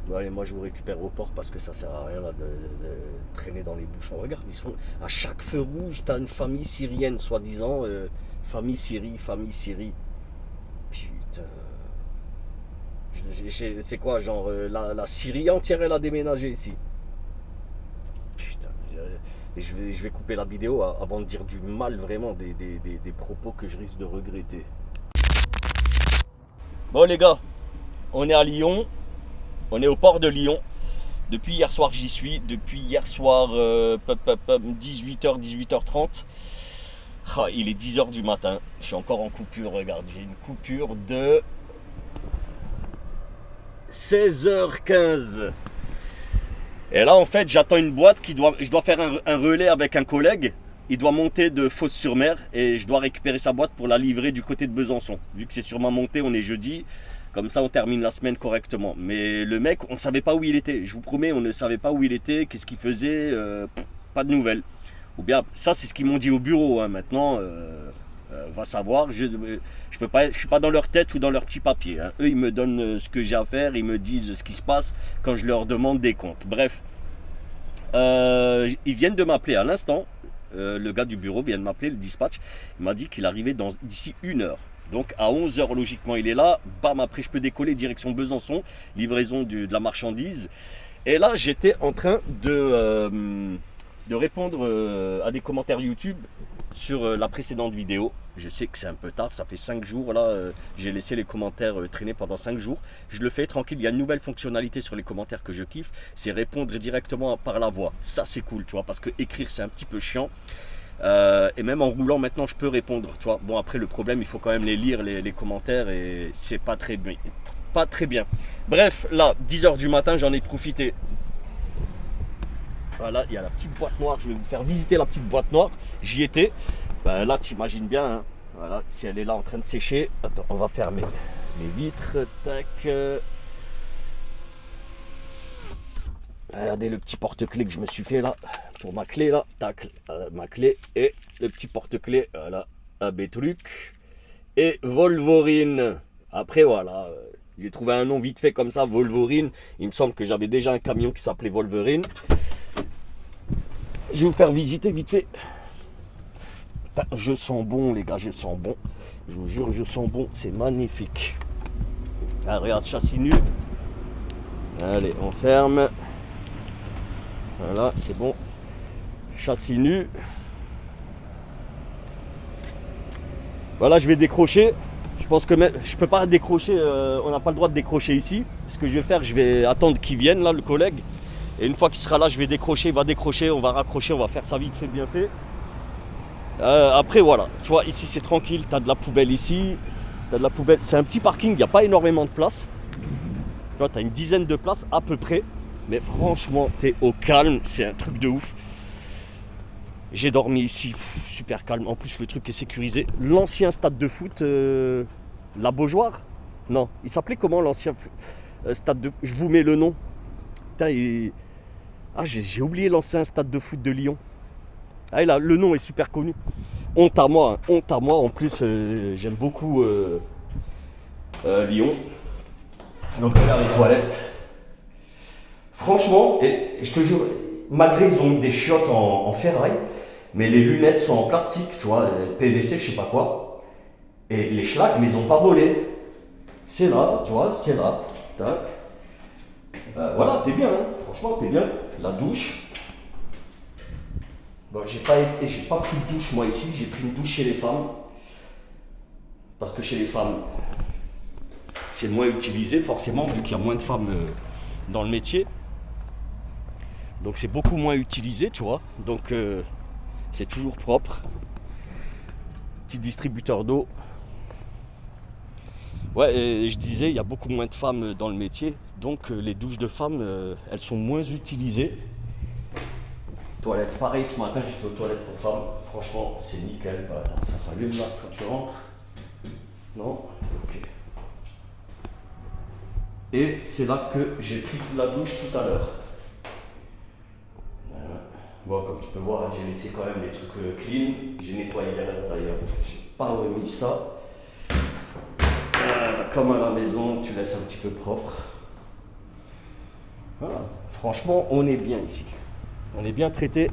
Bon, allez, moi je vous récupère au port parce que ça sert à rien là, de traîner dans les bouchons. Regarde, ils sont à chaque feu rouge, t'as une famille syrienne, soi-disant, famille Syrie, famille Syrie. Putain. C'est quoi, genre la Syrie entière elle a déménagé ici. Putain, je vais couper la vidéo avant de dire du mal vraiment des propos que je risque de regretter. Bon les gars, on est à Lyon, on est au port de Lyon. Depuis hier soir j'y suis, depuis hier soir 18h, 18h30. Ah, il est 10h du matin, je suis encore en coupure, regarde, j'ai une coupure de 16h15. Et là en fait j'attends une boîte je dois faire un relais avec un collègue. Il doit monter de Fos-sur-Mer et je dois récupérer sa boîte pour la livrer du côté de Besançon. Vu que c'est sur ma montée, on est jeudi. Comme ça, on termine la semaine correctement. Mais le mec, on ne savait pas où il était. Je vous promets, on ne savait pas où il était, qu'est-ce qu'il faisait, pas de nouvelles. Ou bien, ça, c'est ce qu'ils m'ont dit au bureau. Hein. Maintenant, va savoir. Je suis pas dans leur tête ou dans leur petit papier. Hein. Eux, ils me donnent ce que j'ai à faire, ils me disent ce qui se passe quand je leur demande des comptes. Bref, ils viennent de m'appeler à l'instant. Le gars du bureau vient de m'appeler, le dispatch. Il m'a dit qu'il arrivait d'ici 1 heure. Donc à 11h logiquement il est là, bam, après je peux décoller direction Besançon, livraison de la marchandise. Et là j'étais en train de répondre à des commentaires YouTube sur la précédente vidéo. Je sais que c'est un peu tard, ça fait 5 jours là, j'ai laissé les commentaires traîner pendant 5 jours. Je le fais tranquille, il y a une nouvelle fonctionnalité sur les commentaires que je kiffe, c'est répondre directement par la voix. Ça c'est cool, tu vois, parce que écrire c'est un petit peu chiant. Et même en roulant maintenant je peux répondre, tu vois. Bon après le problème il faut quand même les lire les commentaires et c'est pas très bien. Bref là 10h du matin j'en ai profité. Voilà il y a la petite boîte noire, je vais vous faire visiter la petite boîte noire. J'y étais, ben, là t'imagines bien hein. Voilà si elle est là en train de sécher. Attends on va fermer les vitres, tac. Regardez le petit porte-clés que je me suis fait là, pour ma clé là, tac, ma clé et le petit porte-clés, voilà, AB truc et Wolverine. Après voilà, j'ai trouvé un nom vite fait comme ça, Wolverine. Il me semble que j'avais déjà un camion qui s'appelait Wolverine. Je vais vous faire visiter vite fait. Je sens bon les gars, je sens bon. Je vous jure, je sens bon, c'est magnifique. Ah, regarde, châssis nu. Allez, on ferme. Voilà, c'est bon. Châssis nu. Voilà, je vais décrocher. Je pense que je peux pas décrocher. On n'a pas le droit de décrocher ici. Ce que je vais faire, je vais attendre qu'il vienne là, le collègue. Et une fois qu'il sera là, je vais décrocher. Il va décrocher, on va raccrocher, on va faire ça vite fait, bien fait. Après voilà, tu vois, ici c'est tranquille. Tu as de la poubelle ici. T'as de la poubelle. C'est un petit parking. Il n'y a pas énormément de place. Tu vois, tu as une dizaine de places à peu près. Mais franchement, t'es au calme, c'est un truc de ouf. J'ai dormi ici, super calme. En plus, le truc est sécurisé. L'ancien stade de foot, la Beaujoire. Non, il s'appelait comment l'ancien stade de... Je vous mets le nom. Putain, ah, j'ai oublié l'ancien stade de foot de Lyon. Ah, là, le nom est super connu. Honte à moi, hein. Honte à moi. En plus, j'aime beaucoup Lyon. Donc, regarde les toilettes. Franchement, et je te jure, malgré qu'ils ont mis des chiottes en ferraille, Mais les lunettes sont en plastique, tu vois, PVC, je sais pas quoi. Et les schlags, mais ils ont pas volé. C'est là, tu vois, c'est là. Tac. Voilà, t'es bien, hein. Franchement, t'es bien. La douche. Bon, j'ai pas pris de douche moi ici, j'ai pris une douche chez les femmes. Parce que chez les femmes, c'est moins utilisé forcément, vu qu'il y a moins de femmes dans le métier. Donc c'est beaucoup moins utilisé, tu vois. Donc c'est toujours propre. Petit distributeur d'eau. Ouais, et je disais, il y a beaucoup moins de femmes dans le métier. Donc les douches de femmes, elles sont moins utilisées. Toilette, pareil, ce matin j'étais aux toilettes pour femmes. Franchement, c'est nickel. Attends, ça s'allume là quand tu rentres. Non? Ok. Et c'est là que j'ai pris la douche tout à l'heure. Bon, comme tu peux voir, j'ai laissé quand même les trucs clean. J'ai nettoyé derrière d'ailleurs. J'ai pas remis ça. Comme à la maison, tu laisses un petit peu propre. Voilà. Franchement, on est bien ici. On est bien traité.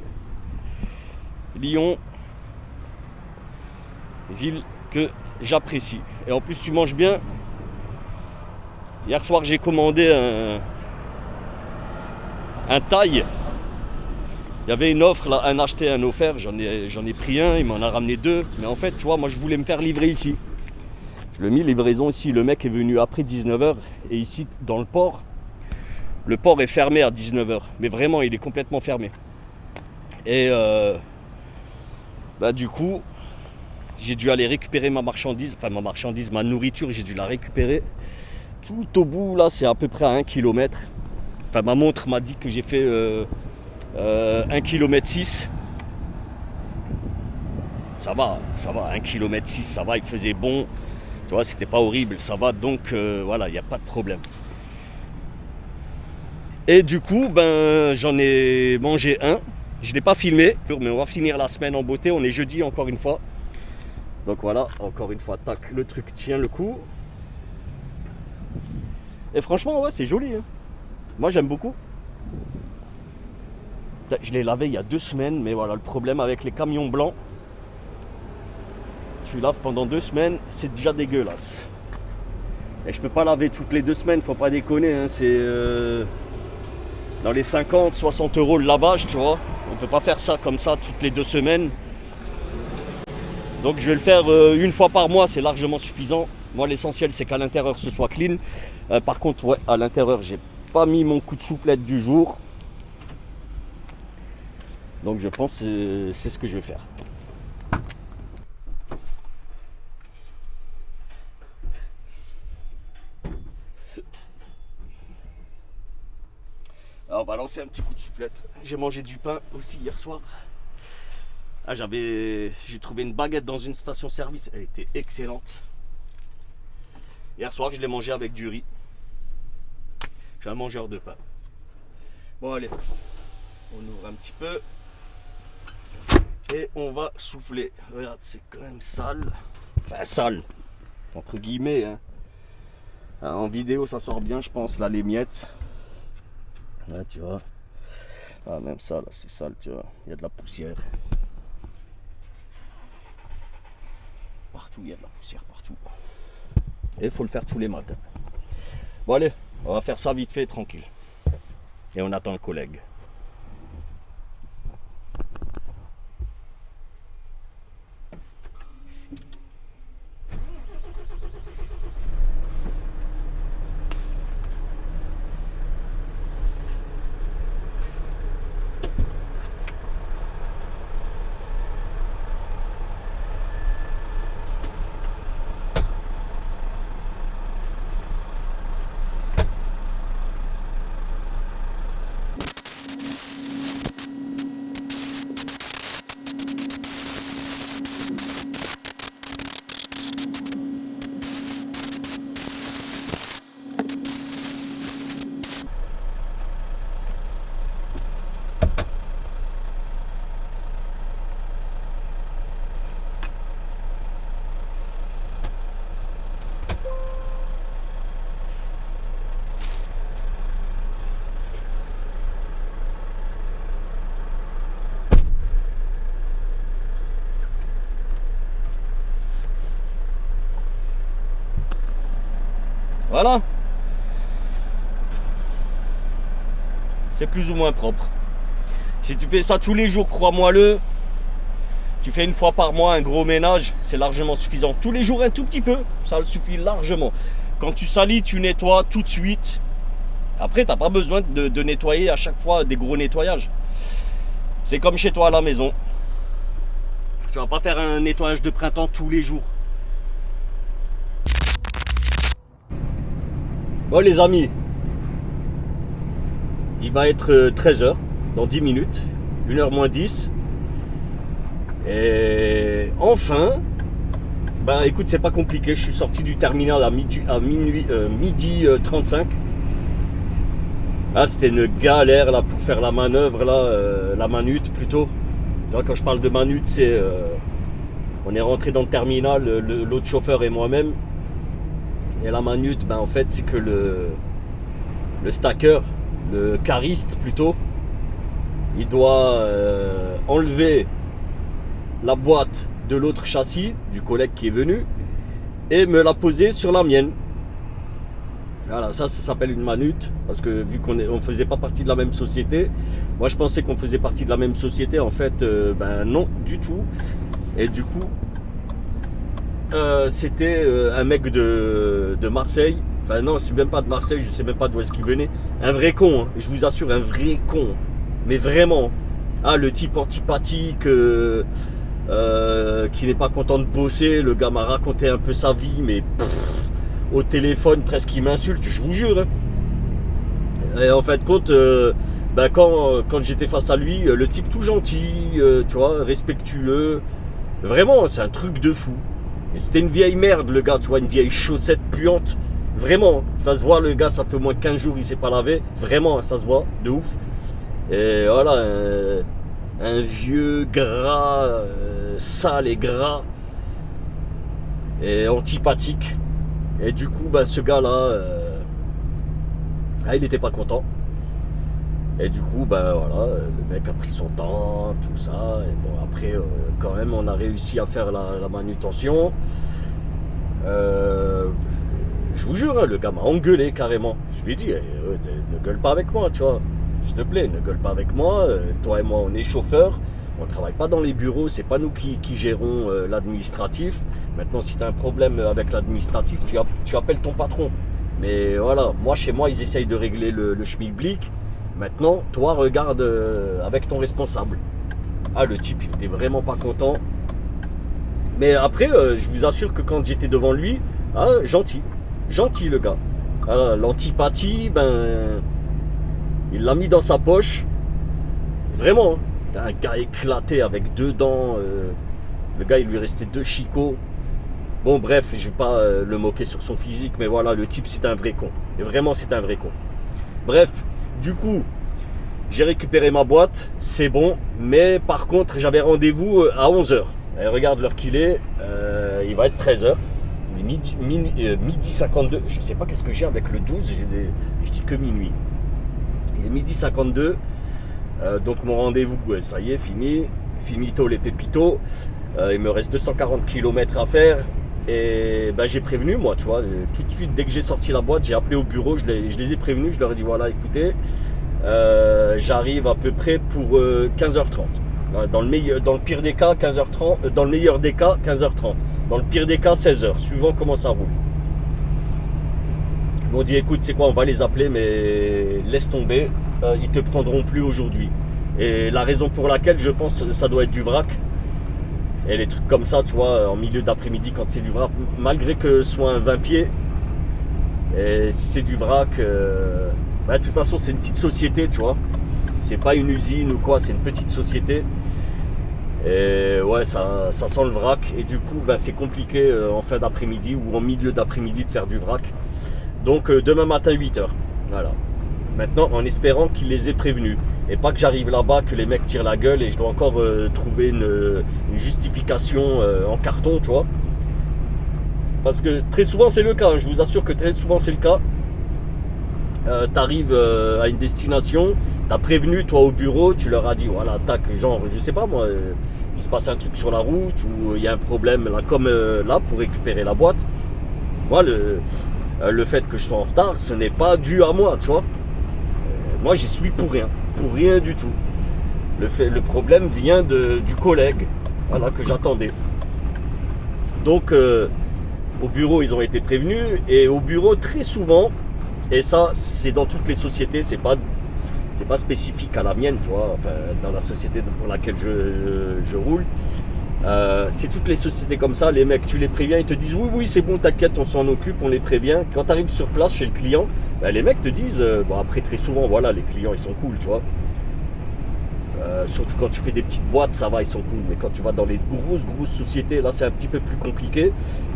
Lyon, ville que j'apprécie. Et en plus, tu manges bien. Hier soir, j'ai commandé un thaï. Il y avait une offre, là, un acheté, un offert. J'en ai pris un, il m'en a ramené deux. Mais en fait, tu vois, moi, je voulais me faire livrer ici. Je l'ai mis livraison ici. Le mec est venu après 19h. Et ici, dans le port est fermé à 19h. Mais vraiment, il est complètement fermé. Et du coup, j'ai dû aller récupérer ma marchandise. Enfin, ma nourriture, j'ai dû la récupérer. Tout au bout, là, c'est à peu près à 1 km. Enfin, ma montre m'a dit que j'ai fait 1 km 6. Ça va, 1 km 6, ça va, il faisait bon. Tu vois, c'était pas horrible, ça va, donc voilà, il n'y a pas de problème. Et du coup, j'en ai mangé un. Je ne l'ai pas filmé, mais on va finir la semaine en beauté. On est jeudi encore une fois. Donc voilà, encore une fois, tac, le truc tient le coup. Et franchement, ouais, c'est joli. Hein. Moi, j'aime beaucoup. Je l'ai lavé il y a 2 semaines, mais voilà, le problème avec les camions blancs, tu laves pendant 2 semaines, c'est déjà dégueulasse. Et je peux pas laver toutes les 2 semaines, faut pas déconner. Hein, c'est dans les 50, 60 € le lavage, tu vois. On peut pas faire ça comme ça toutes les 2 semaines. Donc je vais le faire une fois par mois, c'est largement suffisant. Moi, l'essentiel, c'est qu'à l'intérieur, ce soit clean. Par contre, ouais, à l'intérieur, j'ai pas mis mon coup de soufflette du jour. Donc je pense que c'est ce que je vais faire. Alors on va lancer un petit coup de soufflette. J'ai mangé du pain aussi hier soir. J'ai trouvé une baguette dans une station-service, elle était excellente. Hier soir, je l'ai mangé avec du riz. Je suis un mangeur de pain. Bon allez, on ouvre un petit peu. Et on va souffler. Regarde, c'est quand même sale. Enfin, sale, entre guillemets. Hein. En vidéo, ça sort bien, je pense, là, les miettes. Là, tu vois. Ah, même ça, là, c'est sale, tu vois. Il y a de la poussière. Partout, il y a de la poussière, partout. Et il faut le faire tous les matins. Bon, allez, on va faire ça vite fait, tranquille. Et on attend le collègue. Voilà. C'est plus ou moins propre. Si tu fais ça tous les jours, crois-moi-le, tu fais une fois par mois un gros ménage, c'est largement suffisant. Tous les jours un tout petit peu, ça suffit largement. Quand tu salis, tu nettoies tout de suite. Après, tu n'as pas besoin de nettoyer à chaque fois des gros nettoyages. C'est comme chez toi à la maison. Tu vas pas faire un nettoyage de printemps tous les jours. Bon les amis, il va être 13h dans 10 minutes, 1h moins 10. Et enfin, ben écoute, c'est pas compliqué, je suis sorti du terminal à midi 35. Ah, c'était une galère là pour faire la manœuvre là, la manute plutôt. Tu vois, quand je parle de manute, c'est on est rentré dans le terminal, l'autre chauffeur et moi-même. Et la manute, ben en fait, c'est que le stacker, le cariste plutôt, il doit enlever la boîte de l'autre châssis, du collègue qui est venu, et me la poser sur la mienne. Voilà, ça s'appelle une manute, parce que vu qu'on faisait pas partie de la même société, moi je pensais qu'on faisait partie de la même société, en fait, ben non, du tout. Et du coup, c'était un mec de Marseille, enfin non, c'est même pas de Marseille, je sais même pas d'où est-ce qu'il venait, un vrai con, hein, je vous assure, un vrai con, mais vraiment, ah, le type antipathique, qui n'est pas content de bosser, le gars m'a raconté un peu sa vie, mais au téléphone presque il m'insulte, je vous jure. Et en fait compte, ben quand j'étais face à lui, le type tout gentil, tu vois, respectueux, vraiment c'est un truc de fou. Et c'était une vieille merde le gars, tu vois, une vieille chaussette puante, vraiment, ça se voit, le gars ça fait au moins 15 jours il s'est pas lavé, vraiment ça se voit, de ouf. Et voilà, un vieux gras, sale et gras, et antipathique. Et du coup, bah, ce gars-là, il n'était pas content. Et du coup, bah, voilà, le mec a pris son temps, tout ça. Et bon, après, quand même, on a réussi à faire la manutention. Je vous jure, hein, le gars m'a engueulé carrément. Je lui ai dit, ne gueule pas avec moi, tu vois. S'il te plaît, ne gueule pas avec moi. Toi et moi, on est chauffeurs. On ne travaille pas dans les bureaux, c'est pas nous qui gérons l'administratif. Maintenant, si tu as un problème avec l'administratif, tu appelles ton patron. Mais voilà, moi, chez moi, ils essayent de régler le schmilblick. Maintenant, toi, regarde avec ton responsable. Ah, le type, il était vraiment pas content. Mais après, je vous assure que quand j'étais devant lui, gentil le gars. L'antipathie, ben, il l'a mis dans sa poche. Vraiment, hein. Un gars éclaté avec 2 dents, le gars il lui restait 2 chicots. Bon bref, je vais pas le moquer sur son physique, mais voilà, le type c'est un vrai con. Et vraiment c'est un vrai con. Bref, du coup, j'ai récupéré ma boîte, c'est bon, mais par contre j'avais rendez-vous à 11h. Et regarde l'heure qu'il est, il va être 13h. Il est midi 52, je sais pas qu'est-ce que j'ai avec le 12, je dis que minuit. Il est midi 52. Donc mon rendez-vous, ça y est, finito les pépitos. Il me reste 240 km à faire. Et ben, j'ai prévenu, moi, tu vois, tout de suite, dès que j'ai sorti la boîte, j'ai appelé au bureau, je les ai prévenus, je leur ai dit, voilà, écoutez, j'arrive à peu près pour 15h30. Dans le pire des cas, 15h30. Dans le meilleur des cas, 15h30. Dans le pire des cas, 16h, suivant comment ça roule. Ils m'ont dit, écoute, c'est quoi, on va les appeler, mais laisse tomber. Ils te prendront plus aujourd'hui. Et la raison pour laquelle je pense ça doit être du vrac. Et les trucs comme ça, tu vois, en milieu d'après-midi quand c'est du vrac, malgré que ce soit un 20 pieds, et si c'est du vrac, de toute façon c'est une petite société, tu vois. C'est pas une usine ou quoi, c'est une petite société. Et ouais, ça sent le vrac. Et du coup, c'est compliqué en fin d'après-midi ou en milieu d'après-midi de faire du vrac. Donc demain matin 8h. Voilà. Maintenant, en espérant qu'ils les aient prévenus. Et pas que j'arrive là-bas, que les mecs tirent la gueule et je dois encore trouver une justification en carton, tu vois. Parce que très souvent c'est le cas, hein. Je vous assure que très souvent c'est le cas. Tu arrives à une destination, tu as prévenu toi au bureau, tu leur as dit, voilà, tac, genre, je sais pas moi, il se passe un truc sur la route ou il y a un problème là, comme là, pour récupérer la boîte. Moi, le fait que je sois en retard, ce n'est pas dû à moi, tu vois. Moi, j'y suis pour rien du tout. Le problème vient du collègue, voilà, que j'attendais. Donc, au bureau, ils ont été prévenus, et au bureau, très souvent, et ça, c'est dans toutes les sociétés, c'est pas spécifique à la mienne, tu vois, enfin, dans la société pour laquelle je roule. C'est toutes les sociétés comme ça, les mecs, tu les préviens, ils te disent oui, c'est bon, t'inquiète, on s'en occupe, on les prévient. Quand tu arrives sur place chez le client, ben, les mecs te disent, bon, après, très souvent, voilà, les clients, ils sont cool, tu vois. Surtout quand tu fais des petites boîtes, ça va, ils sont cool. Mais quand tu vas dans les grosses sociétés, là, c'est un petit peu plus compliqué.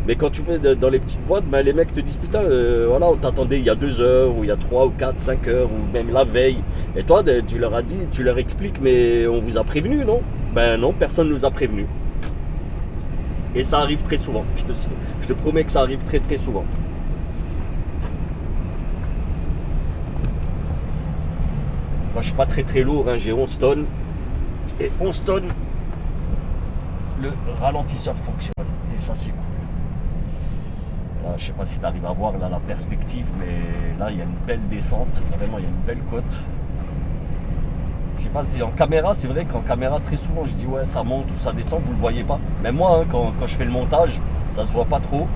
Mais quand tu fais dans les petites boîtes, ben, les mecs te disent, putain, voilà, on t'attendait il y a 2 heures, ou il y a 3 ou 4, 5 heures, ou même la veille. Et toi, tu leur as dit, tu leur expliques, mais on vous a prévenu, non? Ben non, personne ne nous a prévenu. Et ça arrive très souvent. Je te promets que ça arrive très souvent. Moi, je suis pas très lourd, hein, j'ai 11 tonnes. Et 11 tonnes, le ralentisseur fonctionne. Et ça, c'est cool. Là, je sais pas si tu arrives à voir là, la perspective, mais là, il y a une belle descente. Vraiment, il y a une belle côte. Je sais pas si en caméra, c'est vrai qu'en caméra, très souvent, je dis ouais, ça monte ou ça descend, vous le voyez pas. Même moi, hein, quand je fais le montage, ça se voit pas trop.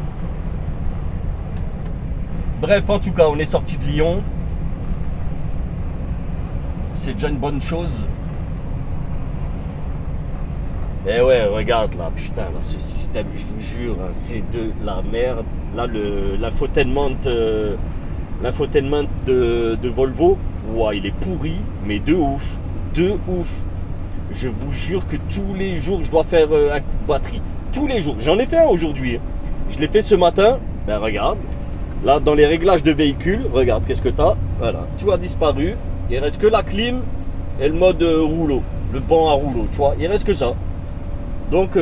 Bref, en tout cas, on est sorti de Lyon. C'est déjà une bonne chose. Et ouais, regarde là, putain, là, ce système, je vous jure, hein, c'est de la merde. Là, l'infotainment de Volvo, ouais, il est pourri, mais de ouf. Je vous jure que tous les jours, je dois faire un coup de batterie. Tous les jours. J'en ai fait un aujourd'hui. Je l'ai fait ce matin. Ben regarde. Là, dans les réglages de véhicule, regarde, qu'est-ce que t'as? Voilà, tout a disparu. Il reste que la clim et le mode rouleau. Le banc à rouleau, tu vois. Il reste que ça. Donc,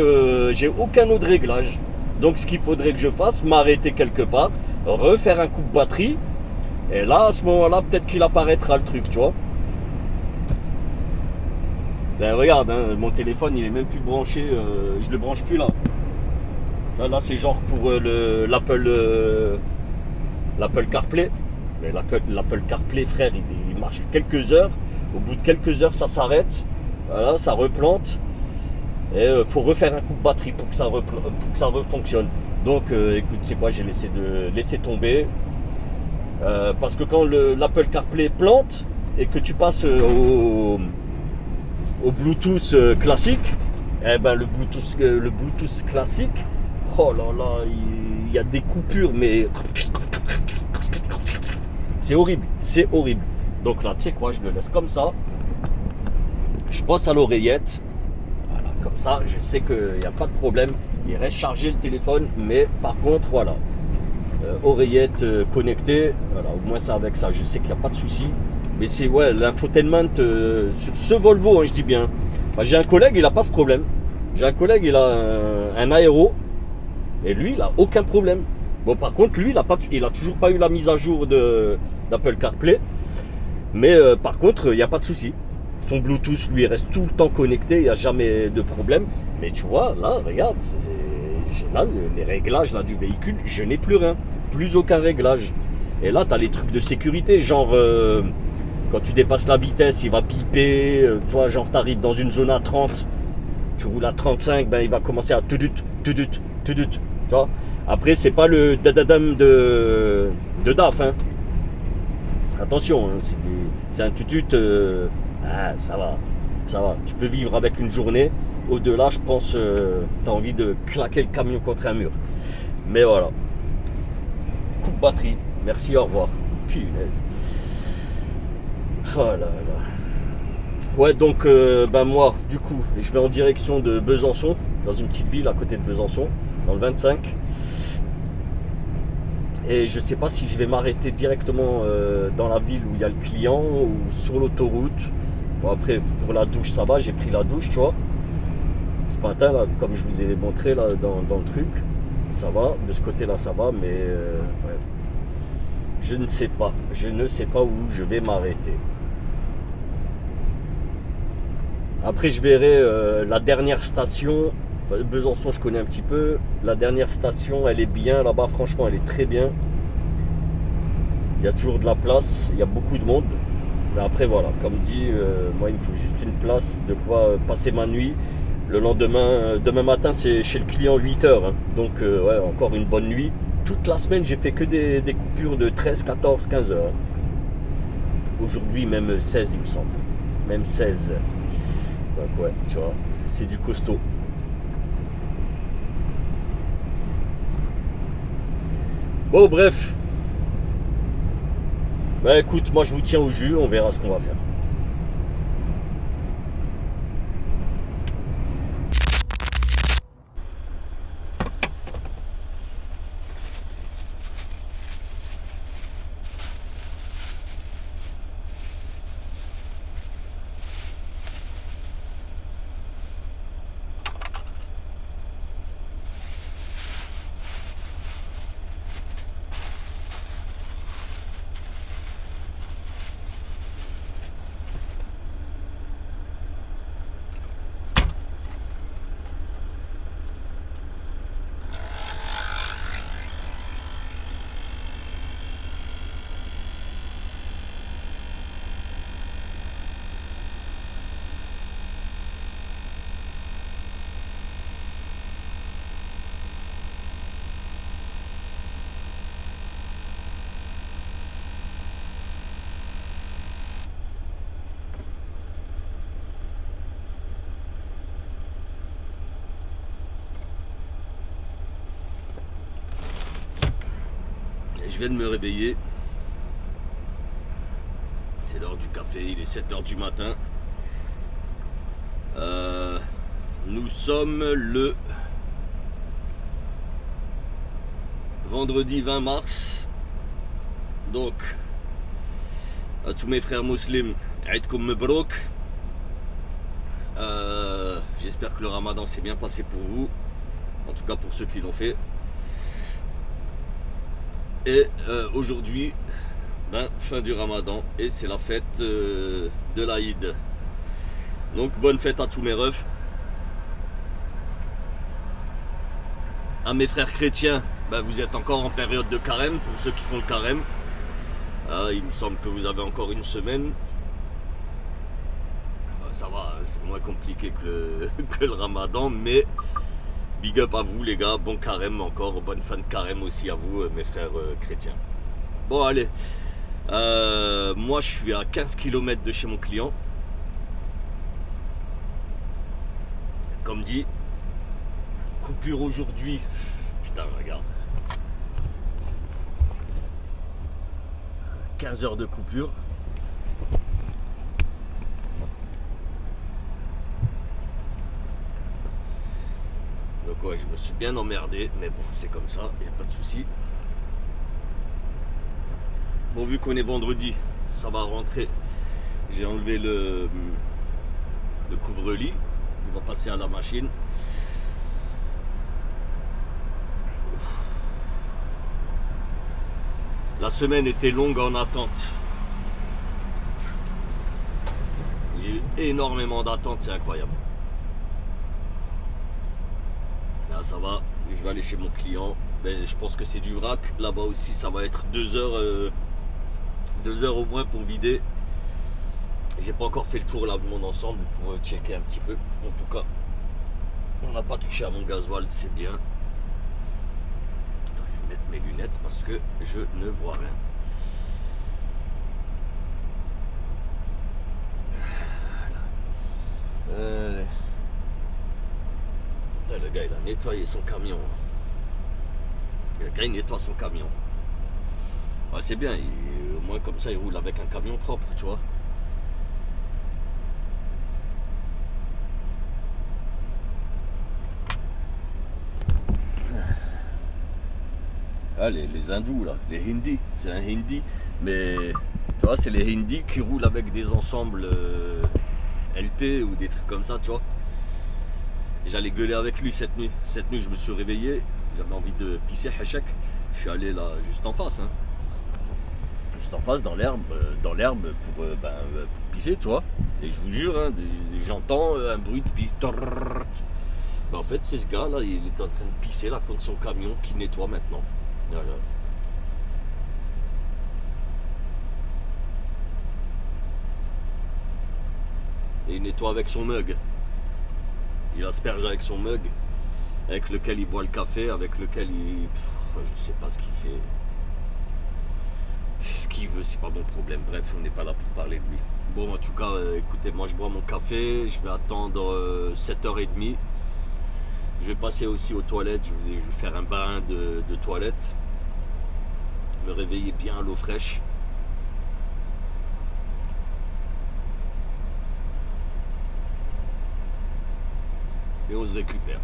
j'ai aucun autre réglage. Donc, ce qu'il faudrait que je fasse, m'arrêter quelque part, refaire un coup de batterie. Et là, à ce moment-là, peut-être qu'il apparaîtra le truc, tu vois. Ben regarde, hein, mon téléphone il est même plus branché, je le branche plus là. Là c'est genre pour l'Apple CarPlay. Mais l'Apple CarPlay, frère, il marche quelques heures. Au bout de quelques heures ça s'arrête. Voilà, ça replante. Et faut refaire un coup de batterie pour que ça refonctionne. Donc écoute, c'est quoi, j'ai laissé tomber. Parce que quand l'Apple CarPlay plante et que tu passes au Bluetooth classique, eh ben le Bluetooth classique, oh là là, il y a des coupures, mais c'est horrible. Donc là, tu sais quoi, je le laisse comme ça. Je passe à l'oreillette. Voilà, comme ça, je sais qu'il n'y a pas de problème. Il reste chargé le téléphone, mais par contre, voilà, oreillette connectée. Voilà, au moins ça avec ça, je sais qu'il n'y a pas de souci. Mais c'est ouais, l'infotainment sur ce Volvo, hein, je dis bien. Bah, j'ai un collègue, il n'a pas ce problème. J'ai un collègue, il a un aéro. Et lui, il n'a aucun problème. Bon, par contre, lui, il a toujours pas eu la mise à jour d'Apple CarPlay. Mais par contre, il n'y a pas de souci. Son Bluetooth, lui, reste tout le temps connecté. Il n'y a jamais de problème. Mais tu vois, là, regarde. Là, les réglages là, du véhicule, je n'ai plus rien. Plus aucun réglage. Et là, tu as les trucs de sécurité, genre... quand tu dépasses la vitesse, il va piper. Tu vois, genre, tu arrives dans une zone à 30, tu roules à 35, ben, il va commencer à tudut. Tu vois. Après, c'est pas le dadadam de DAF. Hein. Attention, hein, c'est un tutut. Ça va. Tu peux vivre avec une journée. Au-delà, je pense, tu as envie de claquer le camion contre un mur. Mais voilà. Coup de batterie. Merci, au revoir. Punaise. Oh là là. Ouais, donc ben moi, du coup, je vais en direction de Besançon, dans une petite ville à côté de Besançon, dans le 25. Et je sais pas si je vais m'arrêter directement dans la ville où il y a le client ou sur l'autoroute. Bon, après, pour la douche, ça va, j'ai pris la douche, tu vois. Ce matin, là, comme je vous ai montré là, dans le truc, ça va. De ce côté-là, ça va, mais ouais. Je ne sais pas où je vais m'arrêter. Après, je verrai la dernière station. Besançon, je connais un petit peu. La dernière station, elle est bien là-bas. Franchement, elle est très bien. Il y a toujours de la place, il y a beaucoup de monde. Mais après voilà, comme dit, moi il me faut juste une place, de quoi passer ma nuit. Le lendemain, demain matin c'est chez le client 8h. Hein. Donc ouais, encore une bonne nuit. Toute la semaine j'ai fait que des coupures de 13, 14, 15 heures. Hein. Aujourd'hui même 16 il me semble. Même 16. Donc ouais, tu vois, c'est du costaud. Bon bref. Bah écoute, moi je vous tiens au jus, on verra ce qu'on va faire. Je viens de me réveiller. C'est l'heure du café, il est 7h du matin. Nous sommes le vendredi 20 mars. Donc, à tous mes frères musulmans, Eid Koum Mebrouk. J'espère que le ramadan s'est bien passé pour vous. En tout cas pour ceux qui l'ont fait. Et aujourd'hui, fin du ramadan et c'est la fête de l'Aïd. Donc bonne fête à tous mes refs. À mes frères chrétiens, vous êtes encore en période de carême pour ceux qui font le carême. Il me semble que vous avez encore une semaine. Ça va, c'est moins compliqué que le ramadan, mais big up à vous les gars, bon carême encore, bonne fin de carême aussi à vous mes frères chrétiens. Bon allez, moi je suis à 15 km de chez mon client. Comme dit, coupure aujourd'hui, putain regarde. 15 heures de coupure. Donc ouais, je me suis bien emmerdé, mais bon, c'est comme ça, il n'y a pas de souci. Bon, vu qu'on est vendredi, ça va rentrer. J'ai enlevé le couvre-lit, il va passer à la machine. La semaine était longue en attente. J'ai eu énormément d'attentes, c'est incroyable. Là ça va, je vais aller chez mon client. Mais je pense que c'est du vrac. Là-bas aussi ça va être 2 heures, 2 heures au moins pour vider. J'ai pas encore fait le tour là de mon ensemble pour checker un petit peu. En tout cas, on n'a pas touché à mon gasoil, c'est bien. Attends, je vais mettre mes lunettes parce que je ne vois rien. Voilà. Le gars il a nettoyé son camion. Le gars il nettoie son camion. Ouais, c'est bien, au moins comme ça il roule avec un camion propre, tu vois. Ah, les hindous là, les hindis, c'est un hindi, mais tu vois, c'est les hindis qui roulent avec des ensembles LT ou des trucs comme ça, tu vois. Et j'allais gueuler avec lui cette nuit. Cette nuit, je me suis réveillé, j'avais envie de pisser, hachek. Je suis allé là, juste en face, hein. Juste en face, dans l'herbe pour pisser, tu vois. Et je vous jure, hein, j'entends un bruit de pisse. En fait, c'est ce gars là, il est en train de pisser là contre son camion qui nettoie maintenant. Voilà. Et il nettoie avec son mug. Il asperge avec son mug, avec lequel il boit le café, avec lequel il... je sais pas ce qu'il fait. Il fait ce qu'il veut, c'est pas mon problème. Bref, on n'est pas là pour parler de lui. Bon, en tout cas, écoutez, moi je bois mon café, je vais attendre 7h30. Je vais passer aussi aux toilettes, je vais faire un bain de toilette. Me réveiller bien à l'eau fraîche. Et on se récupère.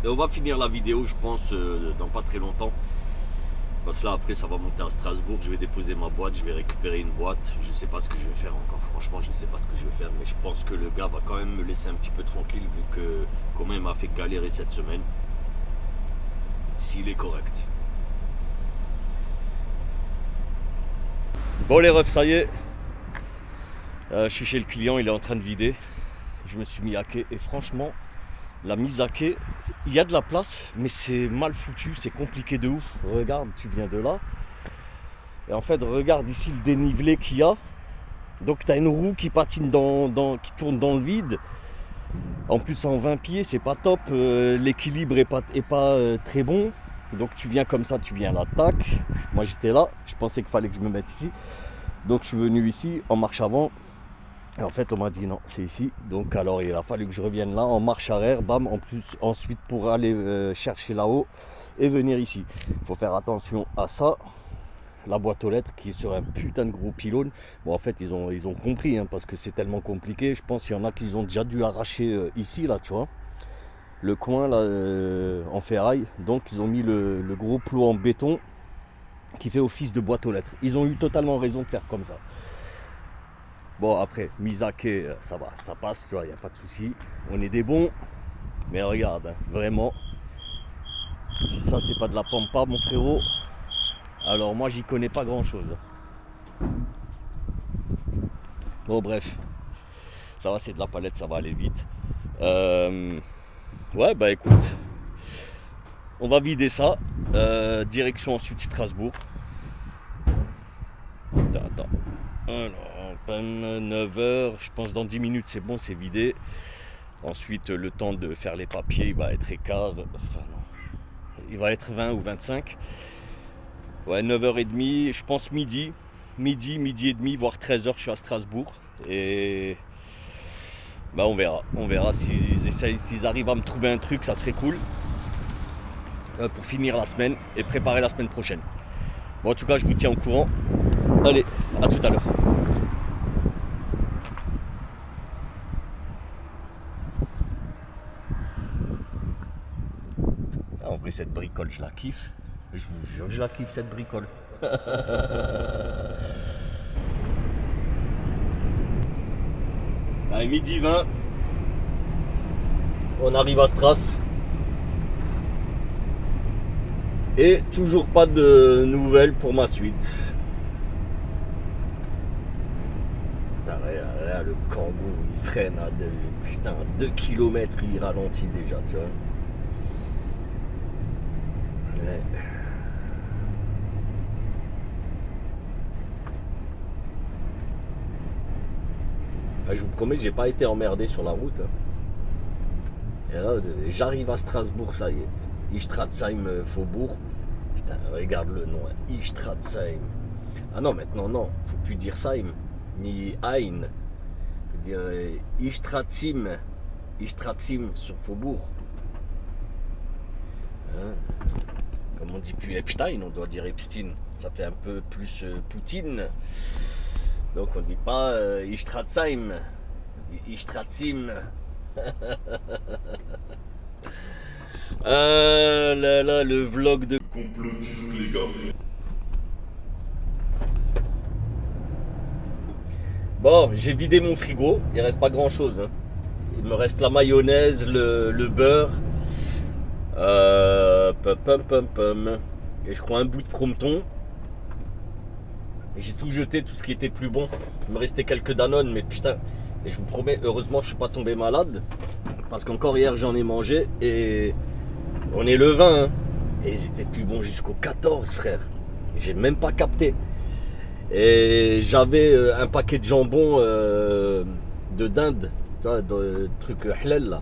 Et on va finir la vidéo, je pense, dans pas très longtemps. Parce que là, après, ça va monter à Strasbourg. Je vais déposer ma boîte, je vais récupérer une boîte. Je sais pas ce que je vais faire encore. Franchement, je sais pas ce que je vais faire. Mais je pense que le gars va quand même me laisser un petit peu tranquille, vu que comment il m'a fait galérer cette semaine. S'il est correct. Bon les refs, ça y est. Je suis chez le client, il est en train de vider. Je me suis mis à quai et franchement, la mise à quai, il y a de la place, mais c'est mal foutu, c'est compliqué de ouf. Regarde, tu viens de là. Et en fait, regarde ici le dénivelé qu'il y a. Donc tu as une roue qui patine qui tourne dans le vide. En plus en 20 pieds, c'est pas top. L'équilibre est pas très bon. Donc tu viens comme ça, tu viens là, tac. Moi j'étais là, je pensais qu'il fallait que je me mette ici. Donc je suis venu ici en marche avant. Et en fait on m'a dit non, c'est ici. Donc alors il a fallu que je revienne là en marche arrière, bam, en plus ensuite pour aller chercher là-haut et venir ici. Il faut faire attention à ça. La boîte aux lettres qui est sur un putain de gros pylône. Bon en fait ils ont compris hein, parce que c'est tellement compliqué. Je pense qu'il y en a qui ont déjà dû arracher ici là, tu vois. Le coin là en ferraille. Donc ils ont mis le gros plot en béton qui fait office de boîte aux lettres. Ils ont eu totalement raison de faire comme ça. Bon après, mise à quai, ça va, ça passe, tu vois, il n'y a pas de souci. On est des bons. Mais regarde, hein, vraiment, si ça c'est pas de la pampa mon frérot, alors moi j'y connais pas grand chose. Bon bref, ça va, c'est de la palette, ça va aller vite. Ouais bah écoute, on va vider ça. Direction ensuite Strasbourg. Attends. Alors, 9h, je pense dans 10 minutes c'est bon, c'est vidé. Ensuite le temps de faire les papiers, il va être écart. Enfin non. Il va être 20 ou 25. Ouais, 9h30, je pense midi et demi, voire 13h, je suis à Strasbourg. Et bah on verra s'ils arrivent à me trouver un truc, ça serait cool. Pour finir la semaine et préparer la semaine prochaine. Bon, en tout cas, je vous tiens au courant. Allez, à tout à l'heure. En vrai, cette bricole, je la kiffe. Je vous jure, je la kiffe cette bricole. Allez, midi 20. On arrive à Stras. Et toujours pas de nouvelles pour ma suite. Là, le kangourou, il freine à 2 km, il ralentit déjà, tu vois. Ouais. Ah, je vous promets, j'ai pas été emmerdé sur la route. Et là, j'arrive à Strasbourg, ça y est. Istratzheim Faubourg. Putain, regarde le nom, hein. Istratzheim. Ah non, maintenant non, faut plus dire Saim, ni Ein. Faut dire Istratzim. Istratzim sur Faubourg. Hein? Comme on dit plus Epstein, on doit dire Epstein. Ça fait un peu plus Poutine. Donc on dit pas Istratzheim, on dit Istratzim. Ah là là, le vlog de complotiste les gars. Bon, j'ai vidé mon frigo, il reste pas grand chose. Hein. Il me reste la mayonnaise, le beurre, et je crois un bout de frometon. Et j'ai tout jeté, tout ce qui était plus bon. Il me restait quelques Danone, mais putain. Et je vous promets, heureusement je suis pas tombé malade. Parce qu'encore hier j'en ai mangé et on est le 20. Hein. Et ils étaient plus bons jusqu'au 14 frère. J'ai même pas capté. Et j'avais un paquet de jambon de dinde, tu vois, de truc halal là.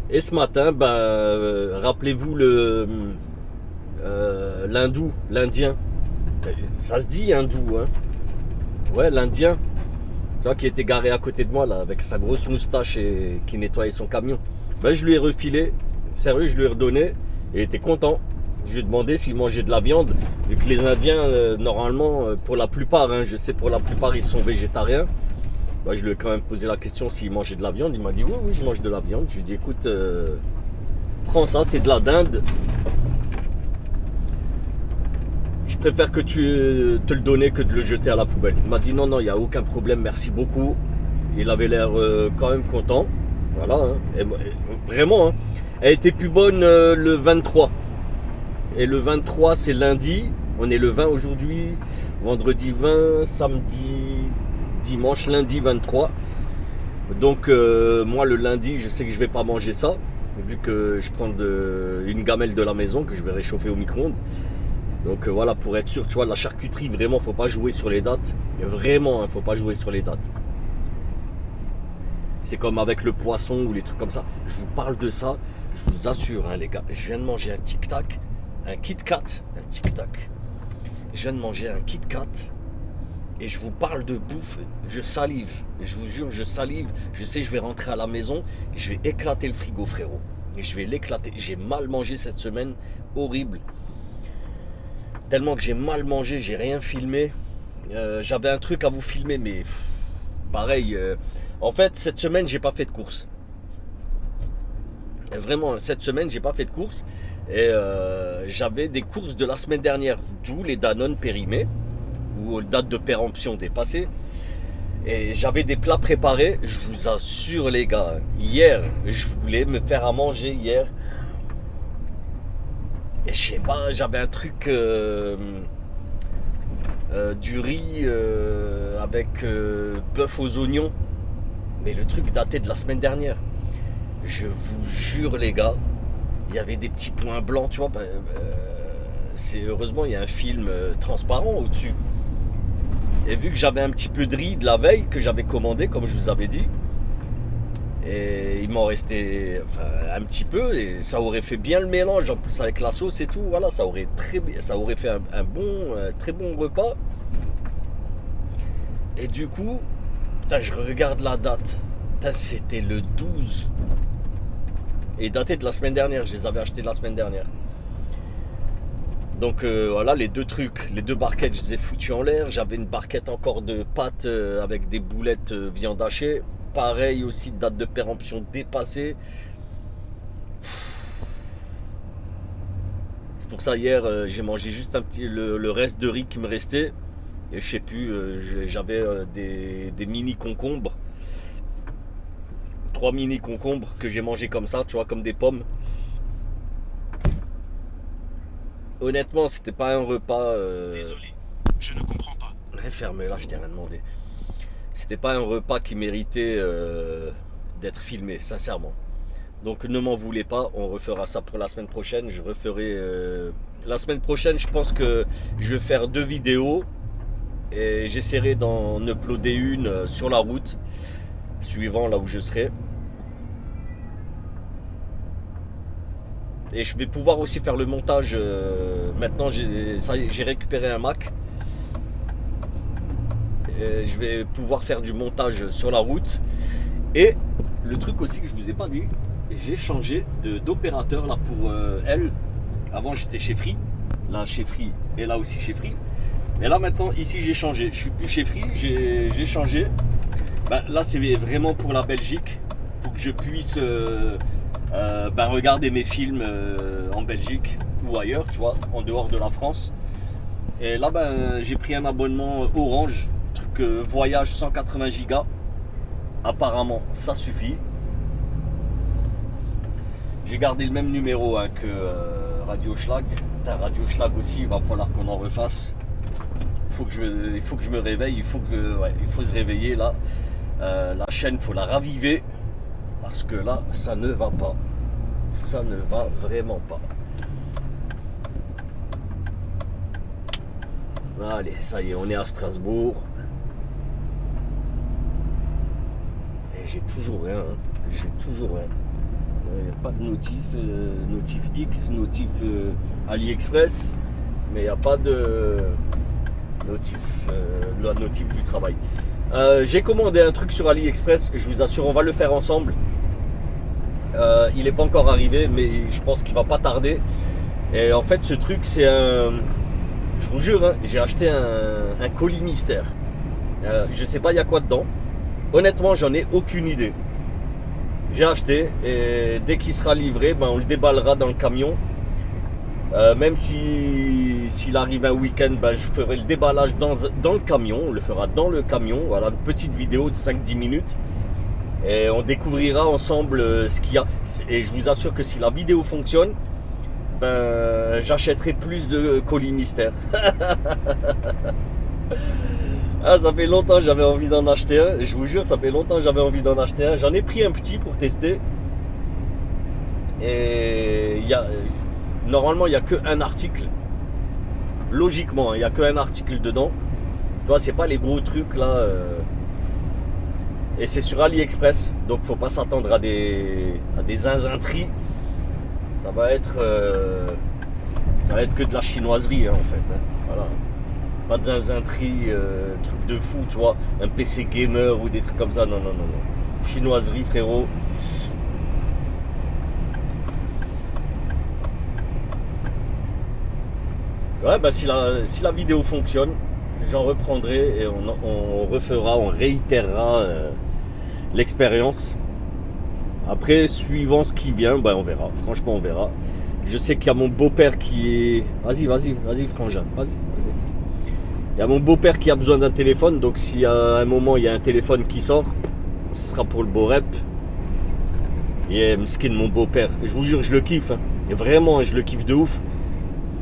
Et ce matin, rappelez-vous l'hindou, l'indien. Ça se dit hindou, hein. Ouais, l'indien. Tu vois, qui était garé à côté de moi là, avec sa grosse moustache et qui nettoyait son camion. Ben, je lui ai refilé, sérieux, je lui ai redonné. Il était content. Je lui ai demandé s'il mangeait de la viande. Vu que les Indiens, normalement, pour la plupart, hein, je sais pour la plupart, ils sont végétariens. Ben, je lui ai quand même posé la question s'il mangeait de la viande. Il m'a dit oui, oui, je mange de la viande. Je lui ai dit écoute, prends ça, c'est de la dinde. Je préfère que tu te le donnes que de le jeter à la poubelle. Il m'a dit non, non, il n'y a aucun problème, merci beaucoup. Il avait l'air quand même content. Voilà, hein. Et vraiment, hein. Elle était plus bonne le 23. Et le 23, c'est lundi. On est le 20 aujourd'hui. Vendredi 20, samedi, dimanche, lundi 23. Donc, moi, le lundi, je sais que je ne vais pas manger ça. Vu que je prends une gamelle de la maison que je vais réchauffer au micro-ondes. Donc voilà, pour être sûr, tu vois, la charcuterie, vraiment, faut pas jouer sur les dates. Vraiment, faut pas jouer sur les dates. C'est comme avec le poisson ou les trucs comme ça. Je vous parle de ça, je vous assure, hein, les gars. Je viens de manger un Tic Tac, un Kit Kat, un Tic Tac. Je viens de manger un Kit Kat et je vous parle de bouffe. Je salive, je vous jure, je salive. Je sais, je vais rentrer à la maison, je vais éclater le frigo, frérot. Et je vais l'éclater. J'ai mal mangé cette semaine, horrible. Tellement que j'ai mal mangé, j'ai rien filmé. J'avais un truc à vous filmer, mais pareil. En fait, cette semaine, j'ai pas fait de course. Vraiment, cette semaine, j'ai pas fait de course. Et j'avais des courses de la semaine dernière, d'où les Danone périmés, ou date de péremption dépassée. Et j'avais des plats préparés, je vous assure les gars. Hier, je voulais me faire à manger hier. Et je sais pas, j'avais un truc du riz avec bœuf aux oignons. Mais le truc datait de la semaine dernière. Je vous jure les gars, il y avait des petits points blancs, tu vois. Heureusement il y a un film transparent au-dessus. Et vu que j'avais un petit peu de riz de la veille que j'avais commandé, comme je vous avais dit, et il m'en restait un petit peu, et ça aurait fait bien le mélange en plus avec la sauce et tout. Voilà, ça aurait fait un très bon repas. Et du coup, putain, je regarde la date. Putain, c'était le 12. Et daté de la semaine dernière, je les avais achetés la semaine dernière. Donc voilà, les deux trucs, les deux barquettes, je les ai foutues en l'air. J'avais une barquette encore de pâtes avec des boulettes viande hachée. Pareil aussi, date de péremption dépassée. C'est pour ça hier j'ai mangé juste le reste de riz qui me restait. Et je sais plus, j'avais des mini concombres. 3 mini concombres que j'ai mangé comme ça, tu vois, comme des pommes. Honnêtement, c'était pas un repas. Désolé, je ne comprends pas. Ferme-la, je t'ai rien demandé. C'était pas un repas qui méritait d'être filmé, sincèrement. Donc ne m'en voulez pas, on refera ça pour la semaine prochaine. Je referai la semaine prochaine, je pense que je vais faire 2 vidéos et j'essaierai d'en uploader une sur la route, suivant là où je serai. Et je vais pouvoir aussi faire le montage. Maintenant, j'ai récupéré un Mac. Et je vais pouvoir faire du montage sur la route. Et le truc aussi que je vous ai pas dit, j'ai changé d'opérateur là pour elle. Avant, j'étais chez Free. Là, chez Free. Et là aussi chez Free. Mais là, maintenant, ici, j'ai changé. Je suis plus chez Free. J'ai changé. Là, c'est vraiment pour la Belgique. Pour que je puisse... regarder mes films en Belgique ou ailleurs, tu vois, en dehors de la France. Et là, j'ai pris un abonnement Orange, truc voyage 180 gigas. Apparemment, ça suffit. J'ai gardé le même numéro que Radio Schlag. Radio Schlag aussi, il va falloir qu'on en refasse. Il faut que je me réveille, il faut se réveiller là. La chaîne, il faut la raviver. Parce que là, ça ne va pas. Ça ne va vraiment pas. Allez, ça y est, on est à Strasbourg. Et j'ai toujours rien. Hein. J'ai toujours rien. Pas de notif, notif X, notif AliExpress, mais il n'y a pas de notif, la notif du travail. J'ai commandé un truc sur AliExpress, je vous assure, on va le faire ensemble. Il n'est pas encore arrivé, mais je pense qu'il va pas tarder. Et en fait, ce truc, c'est un... Je vous jure, hein, j'ai acheté un colis mystère. Je sais pas il y a quoi dedans. Honnêtement, j'en ai aucune idée. J'ai acheté et dès qu'il sera livré, ben, on le déballera dans le camion. Même s'il arrive un week-end, ben, je ferai le déballage dans le camion. On le fera dans le camion. Voilà, une petite vidéo de 5-10 minutes. Et on découvrira ensemble ce qu'il y a. Et je vous assure que si la vidéo fonctionne, ben, j'achèterai plus de colis mystères. Ah, ça fait longtemps que j'avais envie d'en acheter un. Je vous jure, ça fait longtemps que j'avais envie d'en acheter un. J'en ai pris un petit pour tester. Et normalement, il n'y a qu'un article. Logiquement, il n'y a qu'un article dedans. Tu vois, c'est pas les gros trucs là. Et c'est sur AliExpress. Donc, faut pas s'attendre à des zinzinteries. Ça va être que de la chinoiserie hein, en fait. Hein. Voilà. Pas de zinzinterie, truc de fou, tu vois, un PC gamer ou des trucs comme ça. Non, non, non, non. Chinoiserie, frérot. Ouais, bah si la vidéo fonctionne, j'en reprendrai et on refera, on réitérera l'expérience. Après, suivant ce qui vient, bah on verra. Franchement, on verra. Je sais qu'il y a mon beau-père qui est... Vas-y, frangin. Vas-y. Il y a mon beau-père qui a besoin d'un téléphone. Donc, si à un moment, il y a un téléphone qui sort, ce sera pour le beau rep. Et m'skin, mon beau-père. Je vous jure, je le kiffe. Hein. Et vraiment, je le kiffe de ouf.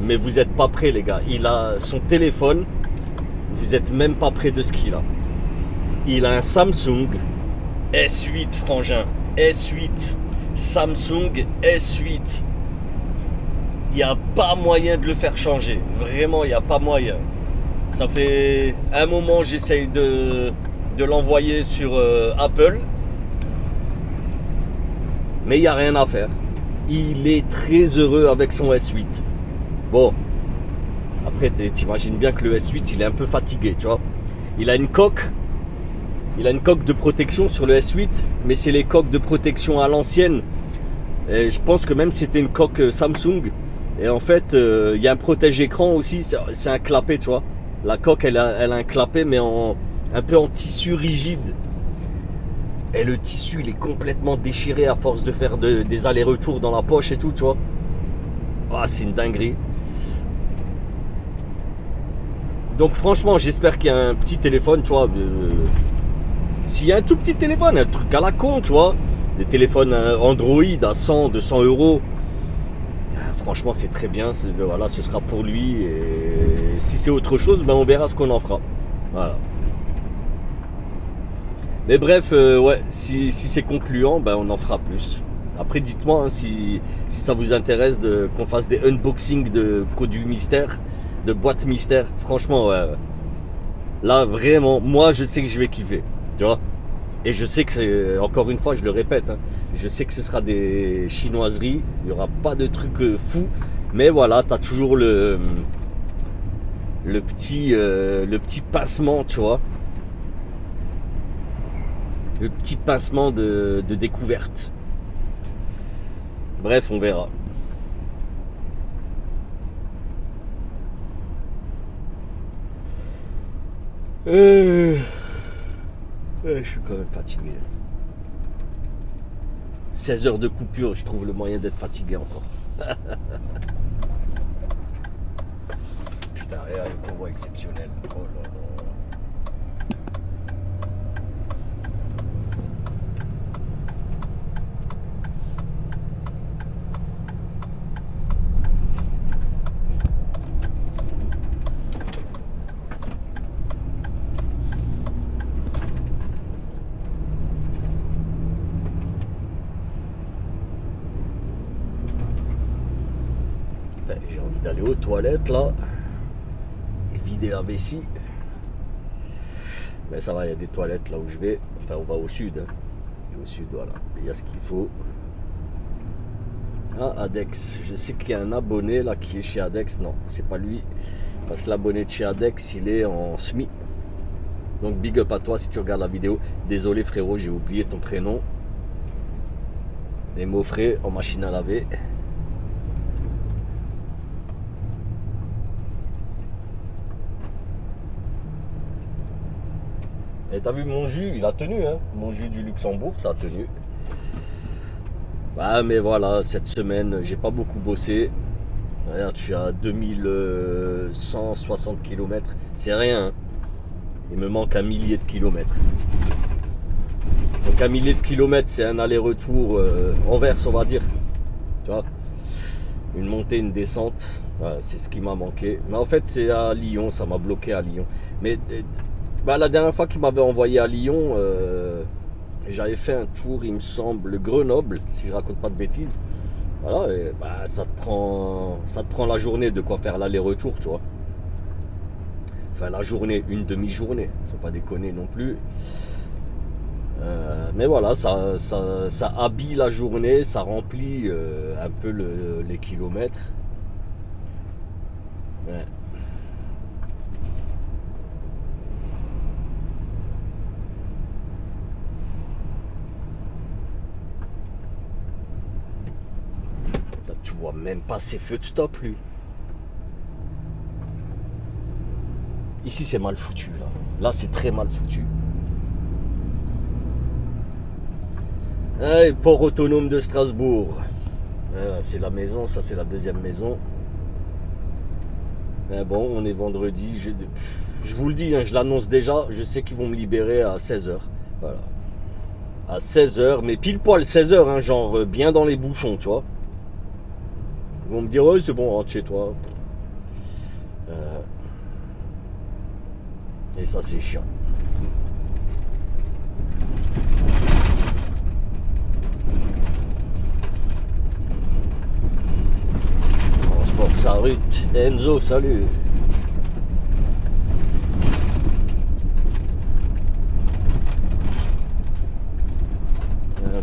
Mais vous n'êtes pas prêts, les gars. Il a son téléphone. Vous n'êtes même pas près de ce qu'il a. Il a un Samsung S8, frangin. S8. Samsung S8. Il n'y a pas moyen de le faire changer. Vraiment, il n'y a pas moyen. Ça fait un moment j'essaye de l'envoyer sur Apple. Mais il n'y a rien à faire. Il est très heureux avec son S8. Bon. Après, t'imagines bien que le S8, il est un peu fatigué, tu vois. Il a une coque. Il a une coque de protection sur le S8. Mais c'est les coques de protection à l'ancienne. Et je pense que même c'était une coque Samsung. Et en fait, il y a un protège-écran aussi. C'est un clapet, tu vois. La coque, elle a un clapet, mais un peu en tissu rigide. Et le tissu, il est complètement déchiré à force de faire des allers-retours dans la poche et tout, tu vois. Ah, c'est une dinguerie. Donc franchement, j'espère qu'il y a un petit téléphone, tu vois. S'il y a un tout petit téléphone, un truc à la con, tu vois. Des téléphones Android à 100, 200 euros. Franchement, c'est très bien. Voilà, ce sera pour lui. Et si c'est autre chose, ben, on verra ce qu'on en fera. Voilà. Mais bref, ouais, si c'est concluant, ben, on en fera plus. Après, dites-moi hein, si ça vous intéresse qu'on fasse des unboxings de produits mystères, de boîtes mystères. Franchement, ouais. Là, vraiment, moi, je sais que je vais kiffer. Tu vois. Et je sais que c'est, encore une fois, je le répète, hein, je sais que ce sera des chinoiseries, il n'y aura pas de trucs fous, mais voilà, tu as toujours le petit pincement, tu vois. Le petit pincement de découverte. Bref, on verra. Je suis quand même fatigué. 16 heures de coupure, je trouve le moyen d'être fatigué encore. Putain, regarde le convoi exceptionnel. Oh là là. J'ai envie d'aller aux toilettes là et vider la vessie. Mais ça va, il y a des toilettes là où je vais. Enfin, on va au sud. Hein. au sud, voilà. Il y a ce qu'il faut. Ah, Adex. Je sais qu'il y a un abonné là qui est chez Adex. Non, c'est pas lui. Parce que l'abonné de chez Adex, il est en SMI. Donc big up à toi si tu regardes la vidéo. Désolé frérot, j'ai oublié ton prénom. Les mots frais en machine à laver. Et t'as vu mon jus, il a tenu, hein. Mon jus du Luxembourg, ça a tenu. Bah mais voilà, cette semaine, j'ai pas beaucoup bossé. Regarde, je suis à 2160 km. C'est rien, hein. Il me manque un millier de kilomètres. Donc un millier de kilomètres, c'est un aller-retour Anvers, on va dire. Tu vois, une montée, une descente. Voilà, c'est ce qui m'a manqué. Mais en fait, c'est à Lyon, ça m'a bloqué à Lyon. Mais bah, la dernière fois qu'il m'avait envoyé à Lyon, j'avais fait un tour, il me semble, Grenoble, si je raconte pas de bêtises. Voilà, et bah, ça te prend la journée de quoi faire l'aller-retour, tu vois. Enfin, la journée, une demi-journée, faut pas déconner non plus. Mais voilà, ça habille la journée, ça remplit un peu les kilomètres. Ouais. Tu vois même pas ses feux de stop, lui. Ici, c'est mal foutu, là. Là, c'est très mal foutu. Ah, port autonome de Strasbourg. Ah, c'est la maison, ça, c'est la deuxième maison. Mais bon, on est vendredi. Je vous le dis, hein, je l'annonce déjà. Je sais qu'ils vont me libérer à 16h. Voilà. À 16h, mais pile poil 16h, hein, genre bien dans les bouchons, tu vois. Ils vont me dire, ouais, c'est bon, rentre chez toi. Et ça, c'est chiant. Transport sa route. Enzo, salut.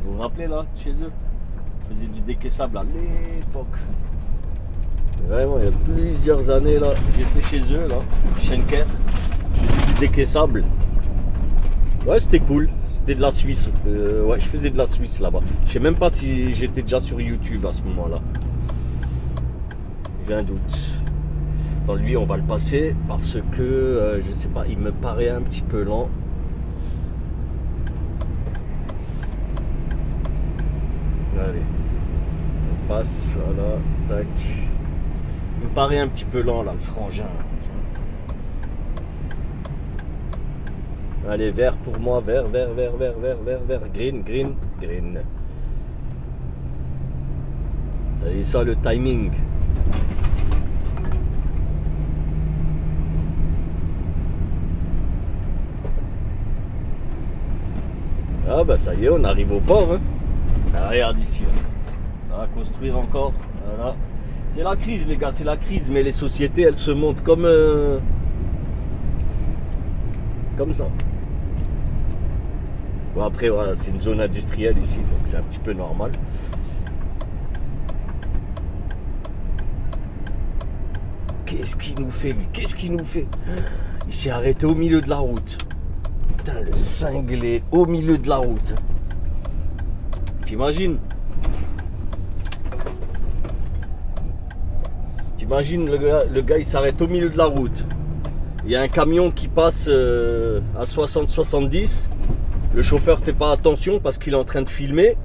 Vous vous rappelez là, chez eux, je faisais du décaissable à l'époque. Vraiment, il y a plusieurs années là, j'étais chez eux là, Schenker. Je faisais du décaissable. Ouais, c'était cool. C'était de la Suisse. Ouais, je faisais de la Suisse là-bas. Je sais même pas si j'étais déjà sur YouTube à ce moment-là. J'ai un doute. Dans lui, on va le passer parce que je sais pas, il me paraît un petit peu lent. Allez, on passe, voilà, tac. Il me paraît un petit peu lent là, le frangin. Allez, vert pour moi, vert, green. Et ça, le timing. Ah bah ça y est, on arrive au port, hein. Ah, regarde ici, hein. Ça va construire encore, voilà. C'est la crise les gars, c'est la crise, mais les sociétés elles se montent comme ça. Bon après voilà, c'est une zone industrielle ici, donc c'est un petit peu normal. Qu'est-ce qu'il nous fait lui? Qu'est-ce qu'il nous fait? Il s'est arrêté au milieu de la route. Putain, le cinglé au milieu de la route. T'imagines? T'imagines le gars il s'arrête au milieu de la route. Il y a un camion qui passe à 60-70. Le chauffeur fait pas attention parce qu'il est en train de filmer.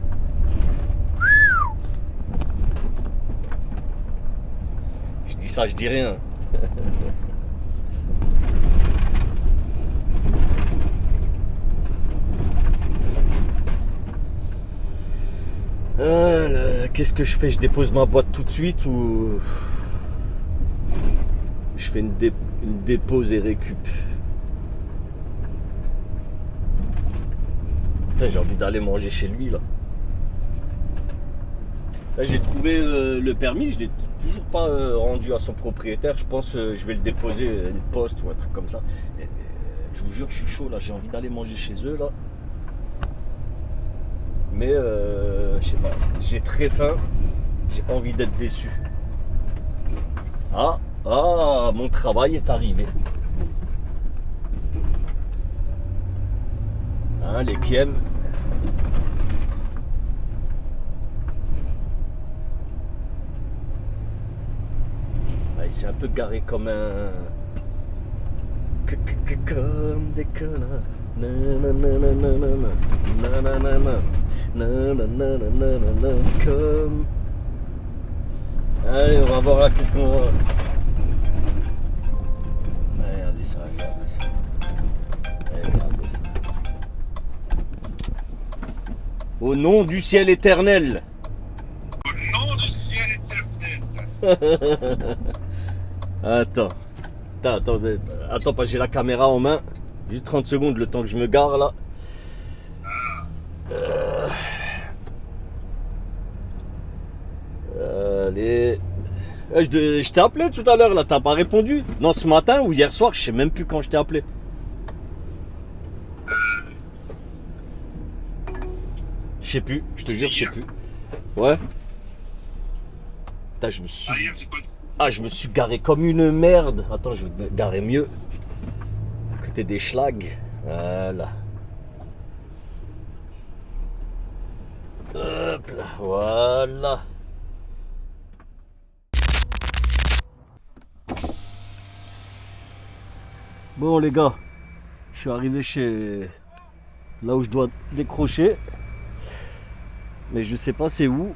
Je dis ça, je dis rien. Qu'est-ce que je fais? Je dépose ma boîte tout de suite ou je fais une dépose et récup? J'ai envie d'aller manger chez lui là. Là j'ai trouvé le permis, je l'ai toujours pas rendu à son propriétaire. Je pense je vais le déposer à une poste ou un truc comme ça. Je vous jure, je suis chaud là, j'ai envie d'aller manger chez eux là. Mais je sais pas, j'ai très faim, j'ai pas envie d'être déçu. Ah, mon travail est arrivé. Hein, les Kiem. Ah, il s'est un peu garé comme un... Comme des connards. Comme... Allez, on va voir là, qu'est-ce qu'on va... Regardez ça, regardez ça. Regardez ça. Au nom du ciel éternel. Au nom du ciel éternel. Attends, parce que j'ai la caméra en main. Juste 30 secondes, le temps que je me gare là. Allez. Je t'ai appelé tout à l'heure là, t'as pas répondu? Non, ce matin ou hier soir, je sais même plus quand je t'ai appelé. Je sais plus, je te jure, je sais plus. Ouais. Putain, je me suis garé comme une merde. Attends, je vais me garer mieux. À côté des schlags. Voilà. Hop là, voilà. Bon les gars, je suis arrivé chez... là où je dois décrocher. Mais je sais pas c'est où.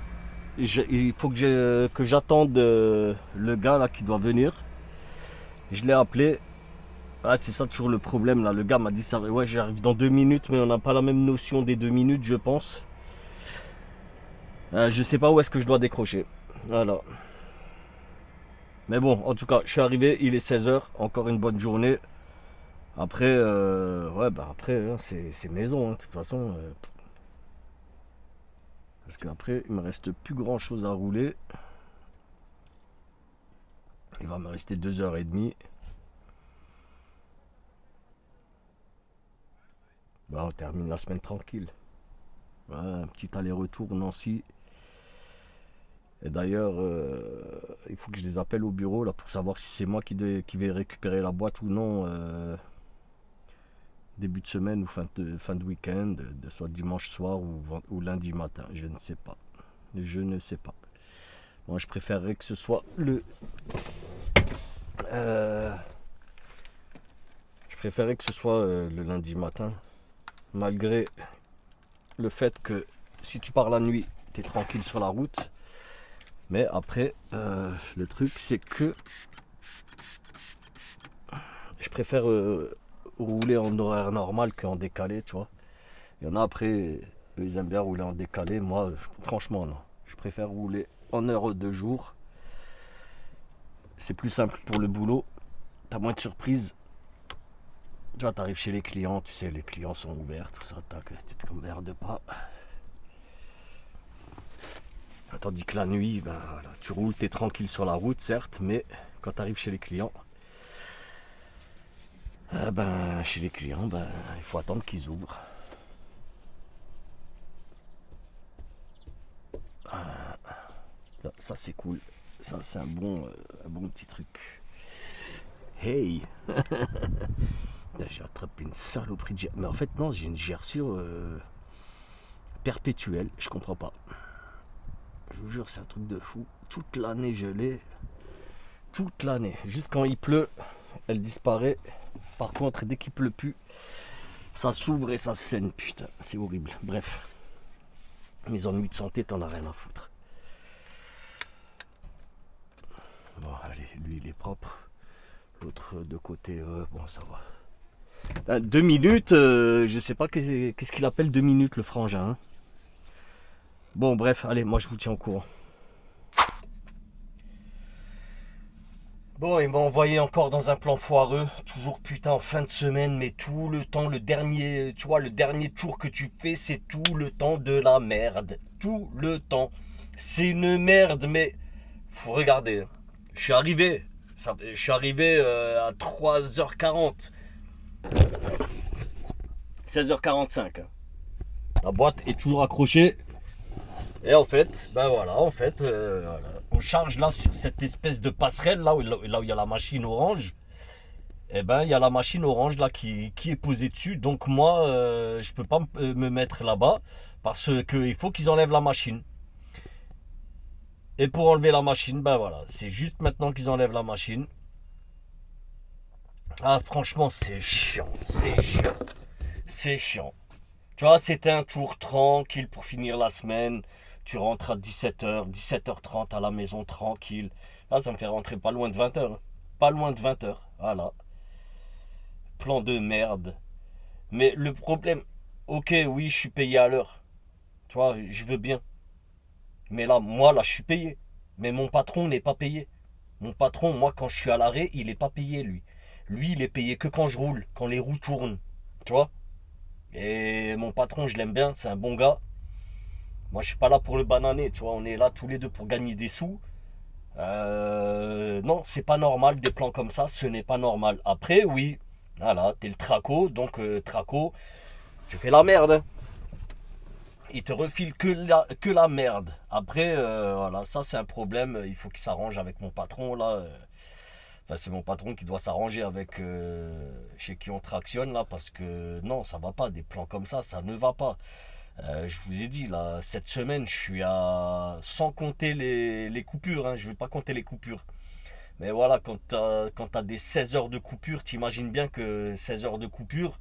Il faut que j'attende le gars là qui doit venir. Je l'ai appelé. Ah, c'est ça toujours le problème là. Le gars m'a dit ça. Ouais, j'arrive dans 2 minutes, mais on n'a pas la même notion des 2 minutes, je pense. Je sais pas où est-ce que je dois décrocher. Voilà. Mais bon, en tout cas, je suis arrivé, il est 16h, encore une bonne journée. Après, ouais, bah après, hein, c'est maison, hein, de toute façon. Parce qu'après, il me reste plus grand chose à rouler. Il va me rester 2h30. Bah, on termine la semaine tranquille. Ouais, un petit aller-retour Nancy. Et d'ailleurs, il faut que je les appelle au bureau là pour savoir si c'est moi qui vais récupérer la boîte ou non. Début de semaine ou fin de week-end, soit dimanche soir ou lundi matin. Je ne sais pas. Je ne sais pas. Moi, je préférerais que ce soit le... je préférerais que ce soit le lundi matin. Malgré le fait que si tu pars la nuit, tu es tranquille sur la route. Mais après, le truc, c'est que je préfère rouler en horaire normal qu'en décalé, tu vois. Il y en a après, eux, ils aiment bien rouler en décalé. Moi, franchement, non. Je préfère rouler en heure de jour. C'est plus simple pour le boulot. T'as moins de surprises. Tu vois, t'arrives chez les clients, tu sais, les clients sont ouverts, tout ça, tac, tu te emmerdes pas. Tandis que la nuit, ben, voilà, tu roules, t'es tranquille sur la route, certes, mais quand t'arrives chez les clients, chez les clients, il faut attendre qu'ils ouvrent. Ça c'est cool. Ça c'est un bon petit truc. Hey. J'ai attrapé une saloperie de GR. Mais en fait non, j'ai une gerçure perpétuelle. Je comprends pas. Je vous jure, c'est un truc de fou. Toute l'année je l'ai. Toute l'année. Juste quand il pleut, elle disparaît. Par contre, dès qu'il pleut plus, ça s'ouvre et ça saigne. Putain, c'est horrible. Bref. Mes ennuis de santé, t'en as rien à foutre. Bon, allez, lui il est propre. L'autre de côté, bon, ça va. 2 minutes, je sais pas qu'est-ce qu'il appelle 2 minutes le frangin. Hein. Bon, bref, allez, moi je vous tiens au courant. Bon, il m'a envoyé encore dans un plan foireux. Toujours putain en fin de semaine, mais tout le temps, le dernier, tu vois, le dernier tour que tu fais, c'est tout le temps de la merde. Tout le temps. C'est une merde, mais faut regarder. Je suis arrivé à 3h40. 16h45. La boîte est toujours accrochée. Et en fait, ben voilà, voilà. On charge là sur cette espèce de passerelle, là où il y a la machine orange. Et ben il y a la machine orange là qui est posée dessus. Donc moi, je peux pas me mettre là-bas parce qu'il faut qu'ils enlèvent la machine. Et pour enlever la machine, ben voilà, c'est juste maintenant qu'ils enlèvent la machine. Ah franchement, c'est chiant, c'est chiant. Tu vois, c'était un tour tranquille pour finir la semaine. Tu rentres à 17h, 17h30 à la maison tranquille. Là, ça me fait rentrer pas loin de 20h. Pas loin de 20h. Voilà. Plan de merde. Mais le problème, ok, oui, je suis payé à l'heure. Tu vois, je veux bien. Mais là, moi, je suis payé. Mais mon patron n'est pas payé. Mon patron, moi, quand je suis à l'arrêt, il n'est pas payé, lui. Lui, il est payé que quand je roule, quand les roues tournent. Tu vois? Et mon patron, je l'aime bien, c'est un bon gars. Moi, je suis pas là pour le bananer, tu vois. On est là tous les deux pour gagner des sous. Non, c'est pas normal, des plans comme ça, ce n'est pas normal. Après, oui, voilà, t'es le traco, donc traco, tu fais la merde. Hein. Il te refile que la merde. Après, voilà, ça c'est un problème. Il faut qu'il s'arrange avec mon patron là. Enfin, c'est mon patron qui doit s'arranger avec chez qui on tractionne là, parce que non, ça va pas. Des plans comme ça ne va pas. Je vous ai dit là, cette semaine, je suis à sans compter les coupures. Hein, je vais pas compter les coupures. Mais voilà, quand t'as des 16 heures de coupure, t'imagines bien que 16 heures de coupure.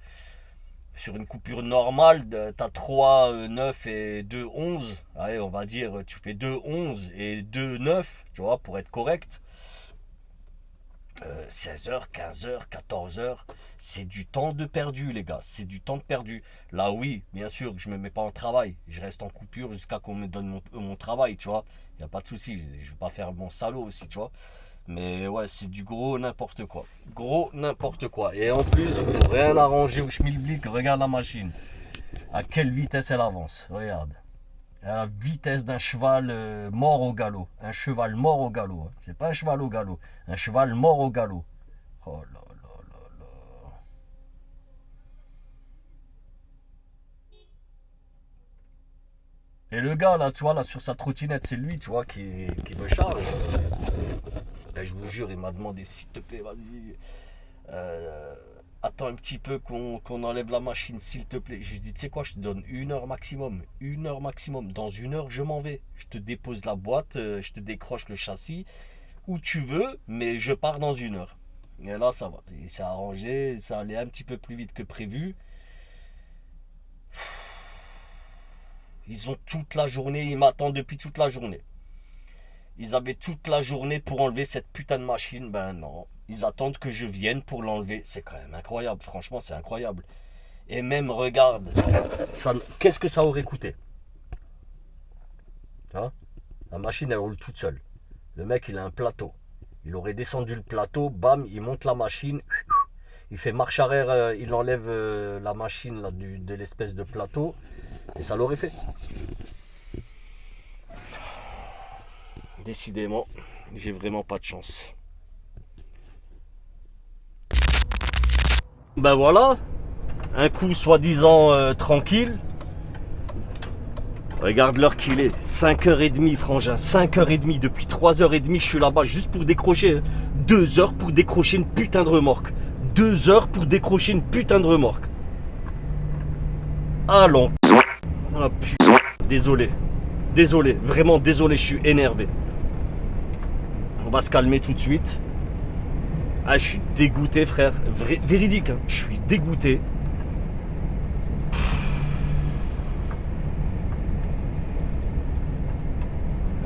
Sur une coupure normale, tu as 3, 9 et 2, 11. Allez, on va dire, tu fais 2, 11 et 2, 9, tu vois, pour être correct. 16 heures, 15 heures, 14 heures, c'est du temps de perdu, les gars. C'est du temps de perdu. Là, oui, bien sûr, je ne me mets pas en travail. Je reste en coupure jusqu'à qu'on me donne mon travail, tu vois. Il n'y a pas de souci. Je ne vais pas faire mon salaud aussi, tu vois. Mais ouais, c'est du gros n'importe quoi. Gros n'importe quoi. Et en plus, pour rien arranger au schmilblick, regarde la machine. À quelle vitesse elle avance. Regarde. À la vitesse d'un cheval mort au galop. Un cheval mort au galop. Hein. C'est pas un cheval au galop. Un cheval mort au galop. Oh là là là là. Et le gars là, tu vois, là sur sa trottinette, c'est lui, tu vois, qui me charge. Et je vous jure, il m'a demandé, s'il te plaît, vas-y, attends un petit peu qu'on enlève la machine, s'il te plaît. Je lui ai dit, tu sais quoi, je te donne 1 heure maximum. 1 heure maximum. Dans 1 heure, je m'en vais. Je te dépose la boîte, je te décroche le châssis, où tu veux, mais je pars dans 1 heure. Et là, ça va. Il s'est arrangé, ça allait un petit peu plus vite que prévu. Ils ont toute la journée, ils m'attendent depuis toute la journée. Ils avaient toute la journée pour enlever cette putain de machine. Ben non, ils attendent que je vienne pour l'enlever. C'est quand même incroyable, franchement, c'est incroyable. Et même, regarde, qu'est-ce que ça aurait coûté, hein? La machine, elle roule toute seule. Le mec, il a un plateau. Il aurait descendu le plateau, bam, il monte la machine. Il fait marche arrière, il enlève la machine là, de l'espèce de plateau. Et ça l'aurait fait. Décidément, j'ai vraiment pas de chance. Ben voilà, un coup soi-disant tranquille. Regarde l'heure qu'il est, 5h30 frangin, 5h30, depuis 3h30 je suis là-bas juste pour décrocher. 2 heures pour décrocher une putain de remorque. 2 heures pour décrocher une putain de remorque. Allons. Ah putain, désolé. Désolé, vraiment désolé, je suis énervé. On va se calmer tout de suite. Ah, je suis dégoûté, frère. Véridique, hein. Je suis dégoûté.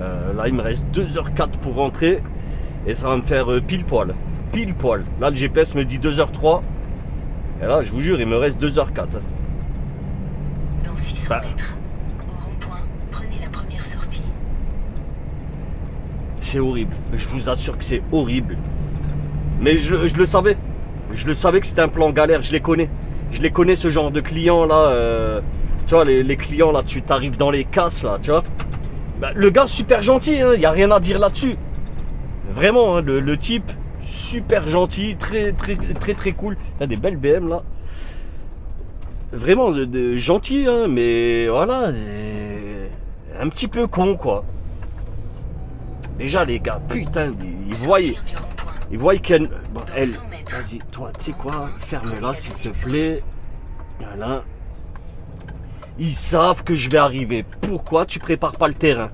Là, il me reste 2h04 pour rentrer. Et ça va me faire pile poil. Pile poil. Là, le GPS me dit 2h03. Et là, je vous jure, il me reste 2h04. Dans 600 mètres, au rond-point, prenez la première sortie. C'est horrible. Je vous assure que c'est horrible. Mais je le savais. Je le savais que c'était un plan galère. Je les connais. Je les connais, ce genre de clients là. Tu vois, les clients là, tu t'arrives dans les casses là, tu vois. Bah, le gars, super gentil. Il n'y a rien à dire là-dessus. Vraiment, hein, le type, super gentil. Très, très, très, très cool. Il y a des belles BM là. vraiment gentil, hein, mais voilà, un petit peu con, quoi. Déjà, les gars, putain, ils voient qu'elle... Bon, elle... Vas-y, toi, tu sais quoi, ferme-la, s'il te plaît. Voilà. Ils savent que je vais arriver. Pourquoi tu prépares pas le terrain?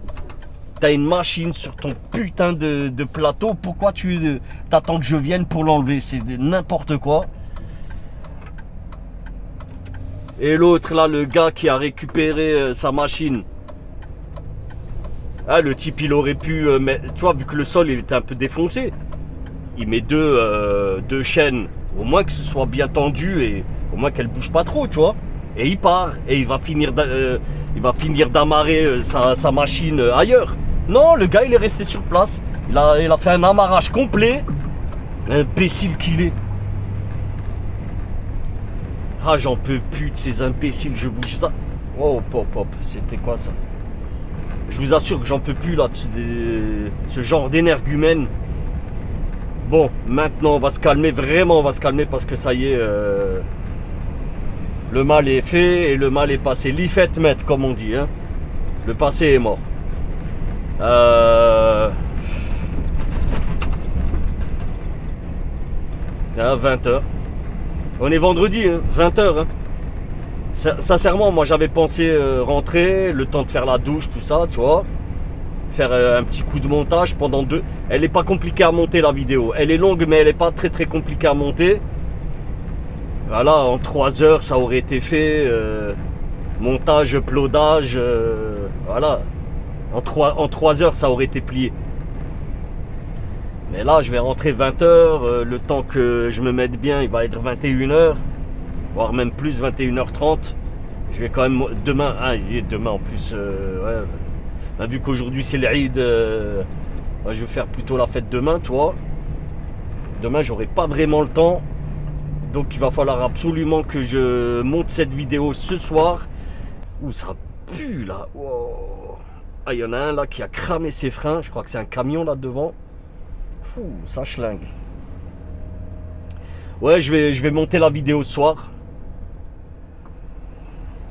T'as une machine sur ton putain de plateau. Pourquoi tu t'attends que je vienne pour l'enlever? C'est n'importe quoi. Et l'autre là, le gars qui a récupéré sa machine. Ah, le type il aurait pu tu vois, vu que le sol il était un peu défoncé, il met deux chaînes, au moins que ce soit bien tendu et au moins qu'elle bouge pas trop, tu vois. Et il part et il va finir d'amarrer sa machine ailleurs. Non, le gars il est resté sur place. Il a fait un amarrage complet. Imbécile qu'il est. Ah, j'en peux plus de ces imbéciles, je vous ça. Oh, pop, c'était quoi ça? Je vous assure que j'en peux plus là, de ce genre d'énergumène. Bon, maintenant on va se calmer, vraiment on va se calmer parce que ça y est, le mal est fait et le mal est passé. L'ifet met, comme on dit, hein. Le passé est mort. À 20h. On est vendredi, hein, 20h. Hein. Sincèrement, moi j'avais pensé rentrer, le temps de faire la douche, tout ça, tu vois. Faire un petit coup de montage pendant 2. Elle n'est pas compliquée à monter la vidéo. Elle est longue, mais elle n'est pas très compliquée à monter. Voilà, en 3 heures, ça aurait été fait. Montage, uploadage, voilà. En 3 heures, ça aurait été plié. Mais là, je vais rentrer 20h. Le temps que je me mette bien, il va être 21h. Voire même plus, 21h30. Je vais quand même demain, demain en plus, ouais, bah, vu qu'aujourd'hui c'est l'Eid, je vais faire plutôt la fête demain, tu vois. Demain j'aurai pas vraiment le temps, donc il va falloir absolument que je monte cette vidéo ce soir. Ouh, ça pue là. Wow. Ah, il y en a un là qui a cramé ses freins, je crois que c'est un camion là devant. Fou, ça schlingue. Ouais, je vais monter la vidéo ce soir.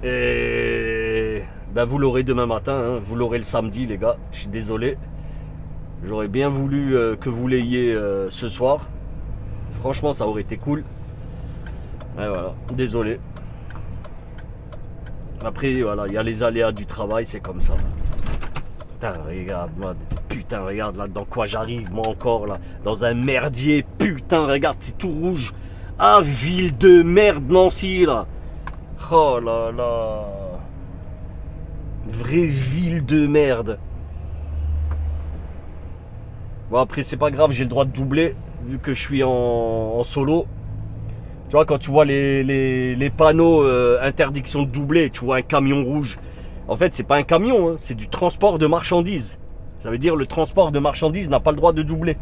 Et ben vous l'aurez demain matin, hein. Vous l'aurez le samedi, les gars. Je suis désolé. J'aurais bien voulu que vous l'ayez ce soir. Franchement, ça aurait été cool. Et voilà, désolé. Après, voilà, il y a les aléas du travail, c'est comme ça. Putain, regarde là dans quoi j'arrive, moi encore là. Dans un merdier, putain, regarde, c'est tout rouge. Ah, ville de merde, Nancy là. Oh là là. Vraie ville de merde. Bon, après c'est pas grave, j'ai le droit de doubler vu que je suis en solo. Tu vois, quand tu vois les panneaux interdiction de doubler, tu vois un camion rouge. En fait, c'est pas un camion, hein, c'est du transport de marchandises. Ça veut dire le transport de marchandises n'a pas le droit de doubler.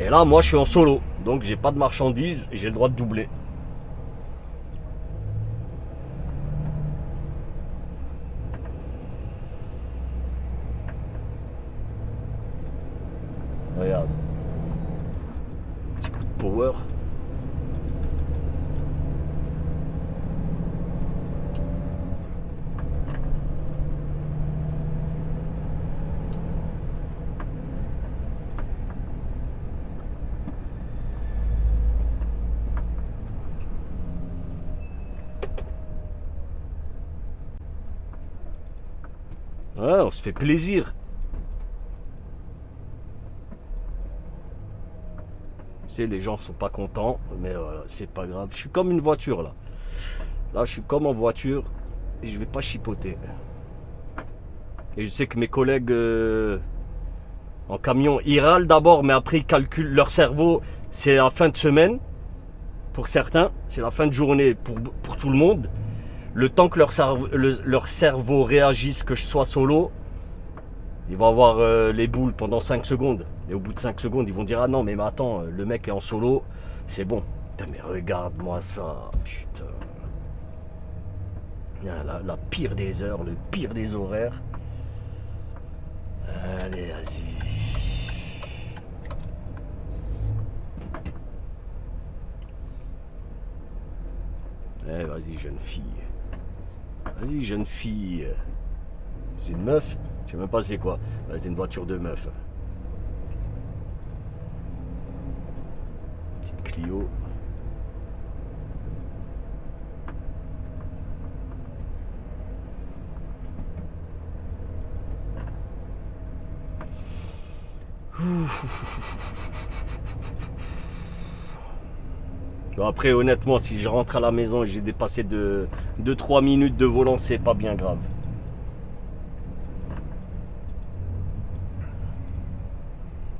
Et là, moi je suis en solo, donc j'ai pas de marchandises et j'ai le droit de doubler. Regarde. Petit coup de power. Ouais, on se fait plaisir. Les gens sont pas contents, mais voilà, c'est pas grave. Je suis comme une voiture là. Là, je suis comme en voiture et je vais pas chipoter. Et je sais que mes collègues en camion, ils râlent d'abord, mais après ils calculent leur cerveau. C'est la fin de semaine pour certains, c'est la fin de journée pour tout le monde. Le temps que leur cerveau réagisse que je sois solo, ils vont avoir les boules pendant 5 secondes. Et au bout de 5 secondes, ils vont dire: ah non, mais attends, le mec est en solo, c'est bon. Putain, mais regarde-moi ça, putain. La pire des heures, le pire des horaires. Allez, vas-y. Eh, vas-y, jeune fille. Vas-y, jeune fille. C'est une meuf? Je sais même pas c'est quoi. C'est une voiture de meuf. Petite Clio. Bon, après, honnêtement, si je rentre à la maison et j'ai dépassé de 2-3 minutes de volant, c'est pas bien grave.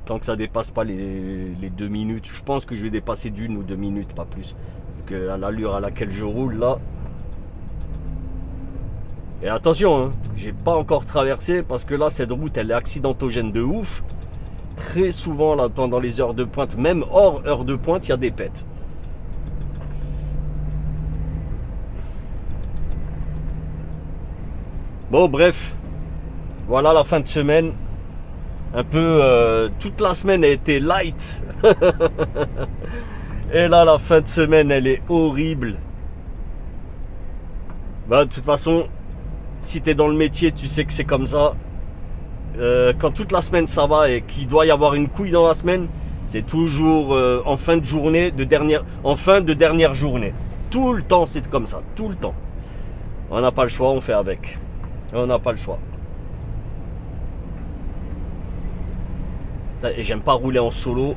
Tant que ça dépasse pas les 2 minutes, je pense que je vais dépasser d'1 ou 2 minutes, pas plus. Donc, à l'allure à laquelle je roule là. Et attention, hein, j'ai pas encore traversé parce que là, cette route, elle est accidentogène de ouf. Très souvent, là, pendant les heures de pointe, même hors heure de pointe, il y a des pètes. Bon, bref, voilà la fin de semaine. Un peu, toute la semaine a été light. Et là, la fin de semaine, elle est horrible. Bah, de toute façon, si tu es dans le métier, tu sais que c'est comme ça. Quand toute la semaine ça va et qu'il doit y avoir une couille dans la semaine, c'est toujours en fin de journée, en fin de dernière journée. Tout le temps, c'est comme ça, tout le temps. On n'a pas le choix, on fait avec. On n'a pas le choix. Et j'aime pas rouler en solo.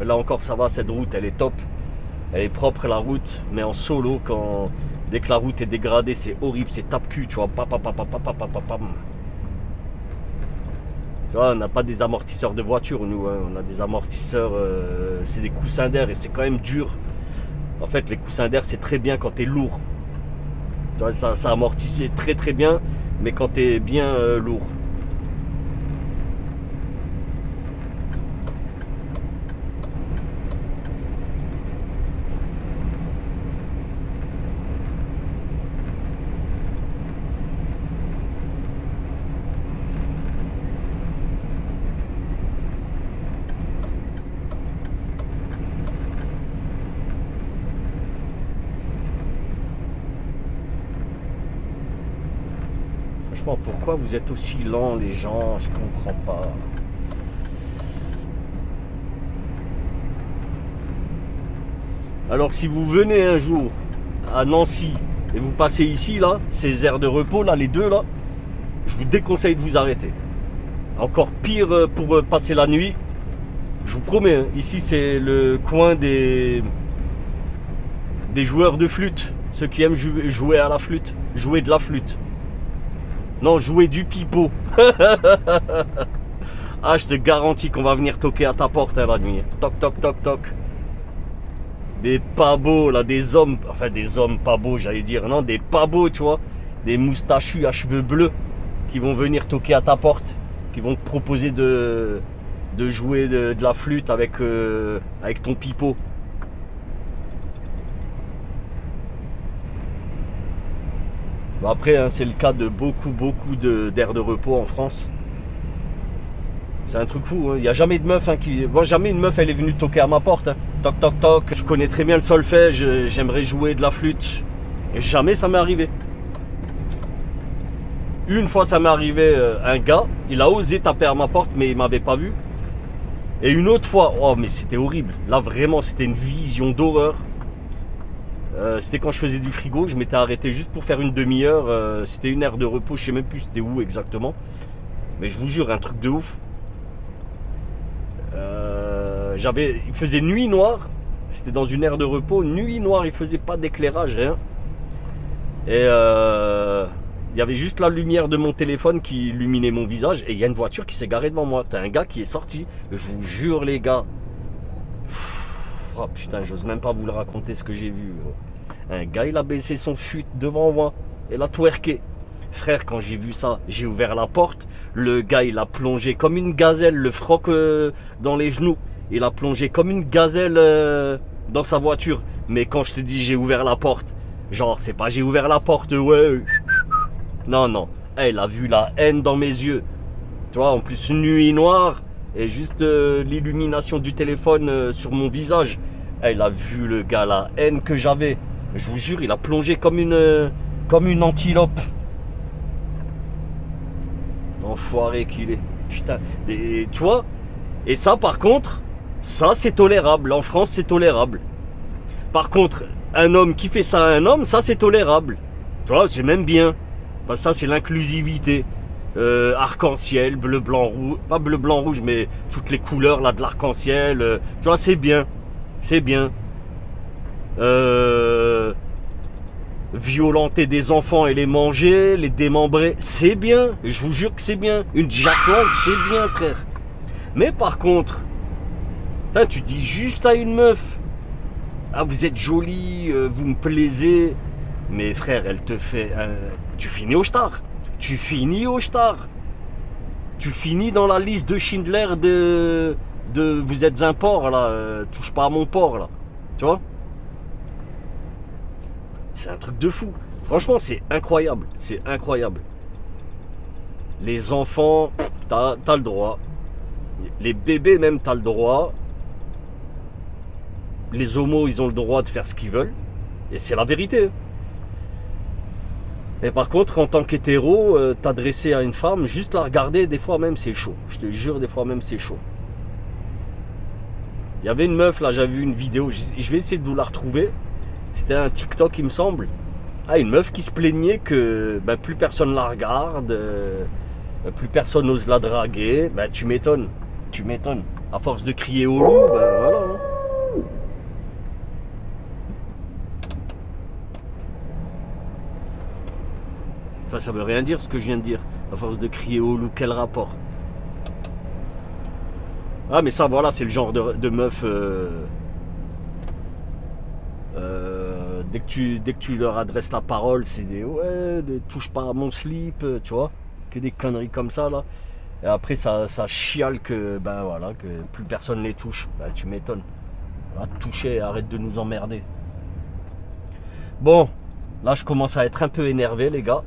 Là encore, ça va, cette route, elle est top. Elle est propre, la route. Mais en solo, dès que la route est dégradée, c'est horrible, c'est tape-cul, tu vois. Tu vois, on n'a pas des amortisseurs de voiture, nous. Hein. On a des amortisseurs, c'est des coussins d'air et c'est quand même dur. En fait, les coussins d'air, c'est très bien quand tu es lourd. Tu vois, ça amortit très très bien, mais quand tu es bien lourd. Franchement, pourquoi vous êtes aussi lents, les gens? Je comprends pas. Alors, si vous venez un jour à Nancy et vous passez ici, là, ces aires de repos, là, les deux, là, je vous déconseille de vous arrêter. Encore pire pour passer la nuit. Je vous promets, hein, ici, c'est le coin des joueurs de flûte. Ceux qui aiment jouer à la flûte. Jouer de la flûte. Non, jouer du pipeau. Ah, je te garantis qu'on va venir toquer à ta porte hein, la nuit. Toc, toc, toc, toc. Des pas beaux, là, des hommes. Enfin, des hommes pas beaux, j'allais dire. Non, des pas beaux, tu vois. Des moustachus à cheveux bleus qui vont venir toquer à ta porte. Qui vont te proposer de jouer de la flûte avec ton pipeau. Bon, après, hein, c'est le cas de beaucoup d'aires de repos en France. C'est un truc fou, hein. Il n'y a jamais de meuf Moi, jamais une meuf elle est venue toquer à ma porte. Hein. Toc toc toc. Je connais très bien le solfège, j'aimerais jouer de la flûte. Et jamais ça m'est arrivé. Une fois ça m'est arrivé, un gars, il a osé taper à ma porte, mais il m'avait pas vu. Et une autre fois, oh mais c'était horrible. Là vraiment c'était une vision d'horreur. C'était quand je faisais du frigo, je m'étais arrêté juste pour faire une demi-heure. C'était une aire de repos, je sais même plus c'était où exactement. Mais je vous jure, un truc de ouf. Il faisait nuit noire. C'était dans une aire de repos, nuit noire, il faisait pas d'éclairage, rien. Et il y avait juste la lumière de mon téléphone qui illuminait mon visage. Et il y a une voiture qui s'est garée devant moi. T'as un gars qui est sorti. Je vous jure les gars. Oh putain, j'ose même pas vous le raconter ce que j'ai vu. Un gars, il a baissé son fut devant moi. Et il a twerké. Frère, quand j'ai vu ça, j'ai ouvert la porte. Le gars, il a plongé comme une gazelle, le froc dans les genoux. Il a plongé comme une gazelle dans sa voiture. Mais quand je te dis j'ai ouvert la porte, genre, c'est pas j'ai ouvert la porte, ouais. Non, non. Il a vu la haine dans mes yeux. Tu vois, en plus, une nuit noire. Et juste l'illumination du téléphone sur mon visage. Il a vu le gars, la haine que j'avais. Je vous jure, il a plongé comme une antilope. Enfoiré qu'il est. Putain. Tu vois? Et ça, par contre, ça, c'est tolérable. En France, c'est tolérable. Par contre, un homme qui fait ça à un homme, ça, c'est tolérable. Tu vois, c'est même bien. Parce que ça, c'est l'inclusivité. Arc-en-ciel, bleu, blanc, rouge. Pas bleu, blanc, rouge, mais toutes les couleurs là de l'arc-en-ciel. Tu vois, c'est bien. C'est bien. Violenter des enfants et les manger, les démembrer, c'est bien. Je vous jure que c'est bien. Une jacklangue, c'est bien, frère. Mais par contre, putain, tu dis juste à une meuf, ah, vous êtes jolie, vous me plaisez. Mais frère, elle te fait... tu finis au star. Tu finis au star. Tu finis dans la liste de Schindler de vous êtes un porc, là. Touche pas à mon porc, là. Tu vois? C'est un truc de fou. Franchement, c'est incroyable. C'est incroyable. Les enfants, t'as le droit. Les bébés même, t'as le droit. Les homos, ils ont le droit de faire ce qu'ils veulent. Et c'est la vérité. Et par contre, en tant qu'hétéro, t'adresser à une femme, juste la regarder, des fois même, c'est chaud. Je te jure, des fois même, c'est chaud. Il y avait une meuf, là, j'avais vu une vidéo. Je vais essayer de vous la retrouver. C'était un TikTok, il me semble. Ah, une meuf qui se plaignait que plus personne la regarde, plus personne n'ose la draguer. Tu m'étonnes. Tu m'étonnes. À force de crier au loup, voilà. Enfin, ça veut rien dire ce que je viens de dire. À force de crier au loup, quel rapport? Ah, mais ça, voilà, c'est le genre de meuf... dès que tu leur adresses la parole, c'est des ouais, touche pas à mon slip, tu vois, que des conneries comme ça là. Et après ça chiale que voilà, que plus personne les touche. Tu m'étonnes. Va te toucher et arrête de nous emmerder. Bon, là je commence à être un peu énervé les gars.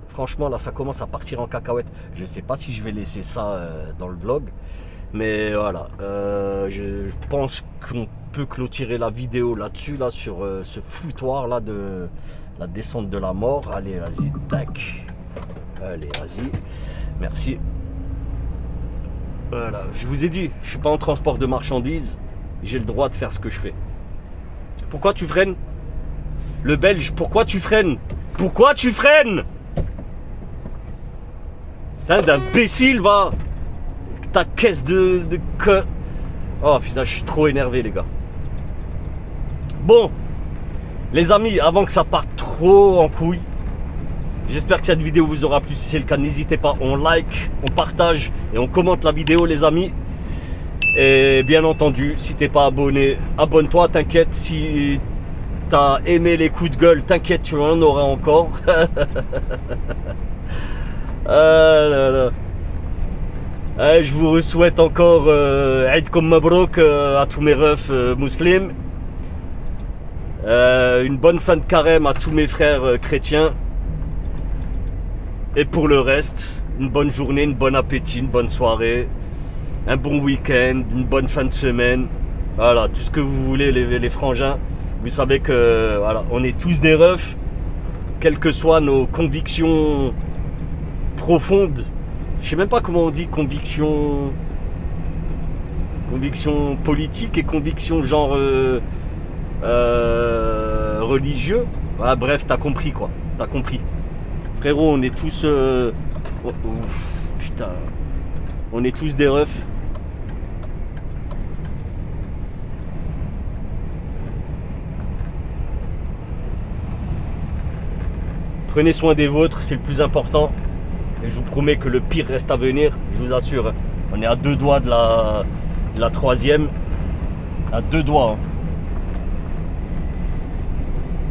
Franchement là ça commence à partir en cacahuète. Je sais pas si je vais laisser ça dans le vlog. Mais voilà, je pense qu'on peut clôturer la vidéo là-dessus, là, sur ce foutoir là de la descente de la mort. Allez, vas-y, tac. Allez, vas-y. Merci. Voilà, je vous ai dit, je suis pas en transport de marchandises. J'ai le droit de faire ce que je fais. Pourquoi tu freines? Le Belge, pourquoi tu freines? Pourquoi tu freines? Putain d'imbécile, va! Ta caisse de que... Oh putain, je suis trop énervé les gars. Bon, les amis, avant que ça parte trop en couille, j'espère que cette vidéo vous aura plu. Si c'est le cas, n'hésitez pas, on like, on partage et on commente la vidéo les amis. Et bien entendu, si t'es pas abonné, abonne-toi, t'inquiète. Si t'as aimé les coups de gueule, t'inquiète, tu en auras encore. Ah là là. Je vous souhaite encore Eid Kom Mabrouk à tous mes refs musulmans. Une bonne fin de carême à tous mes frères chrétiens. Et pour le reste, une bonne journée, une bonne appétit, une bonne soirée, un bon week-end, une bonne fin de semaine. Voilà, tout ce que vous voulez les frangins. Vous savez que voilà, on est tous des refs, quelles que soient nos convictions profondes. Je sais même pas comment on dit conviction politique et conviction genre religieux. Ah, bref, t'as compris quoi. T'as compris. Frérot, on est tous putain. On est tous des refs. Prenez soin des vôtres, c'est le plus important. Et je vous promets que le pire reste à venir, je vous assure. On est à 2 doigts de la troisième. À 2 doigts. Hein.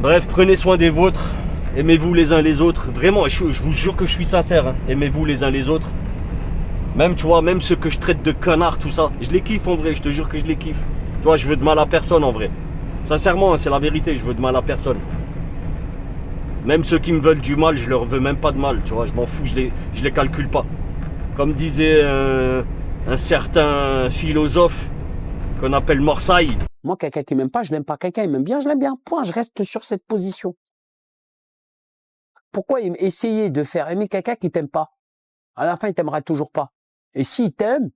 Bref, prenez soin des vôtres. Aimez-vous les uns les autres. Vraiment, je vous jure que je suis sincère. Hein. Aimez-vous les uns les autres. Même, tu vois, même ceux que je traite de connards, tout ça. Je les kiffe en vrai, je te jure que je les kiffe. Tu vois, je veux de mal à personne en vrai. Sincèrement, hein, c'est la vérité, je veux de mal à personne. Même ceux qui me veulent du mal, je leur veux même pas de mal, tu vois, je m'en fous, je les calcule pas. Comme disait un certain philosophe qu'on appelle Morsaille. Moi, quelqu'un qui m'aime pas, je l'aime pas. Quelqu'un qui m'aime bien, je l'aime bien. Point, je reste sur cette position. Pourquoi essayer de faire aimer quelqu'un qui t'aime pas? À la fin, il t'aimera toujours pas. Et s'il t'aime,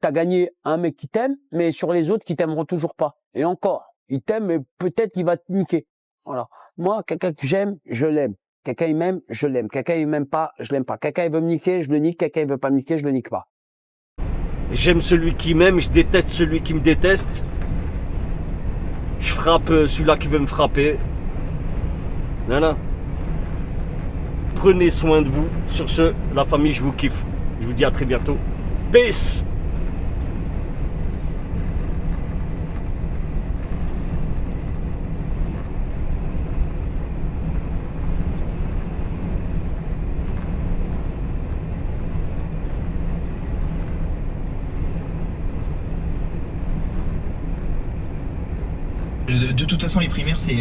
t'as gagné un mec qui t'aime, mais sur les autres qui t'aimeront toujours pas. Et encore, il t'aime, mais peut-être qu'il va te niquer. Voilà. Moi, quelqu'un que j'aime, je l'aime. Quelqu'un il m'aime, je l'aime. Quelqu'un il m'aime pas, je l'aime pas. Quelqu'un il veut me niquer, je le nique. Quelqu'un il veut pas me niquer, je le nique pas. J'aime celui qui m'aime, je déteste celui qui me déteste. Je frappe celui-là qui veut me frapper. Voilà. Prenez soin de vous. Sur ce, la famille, je vous kiffe. Je vous dis à très bientôt. Peace. De toute façon, les primaires, c'est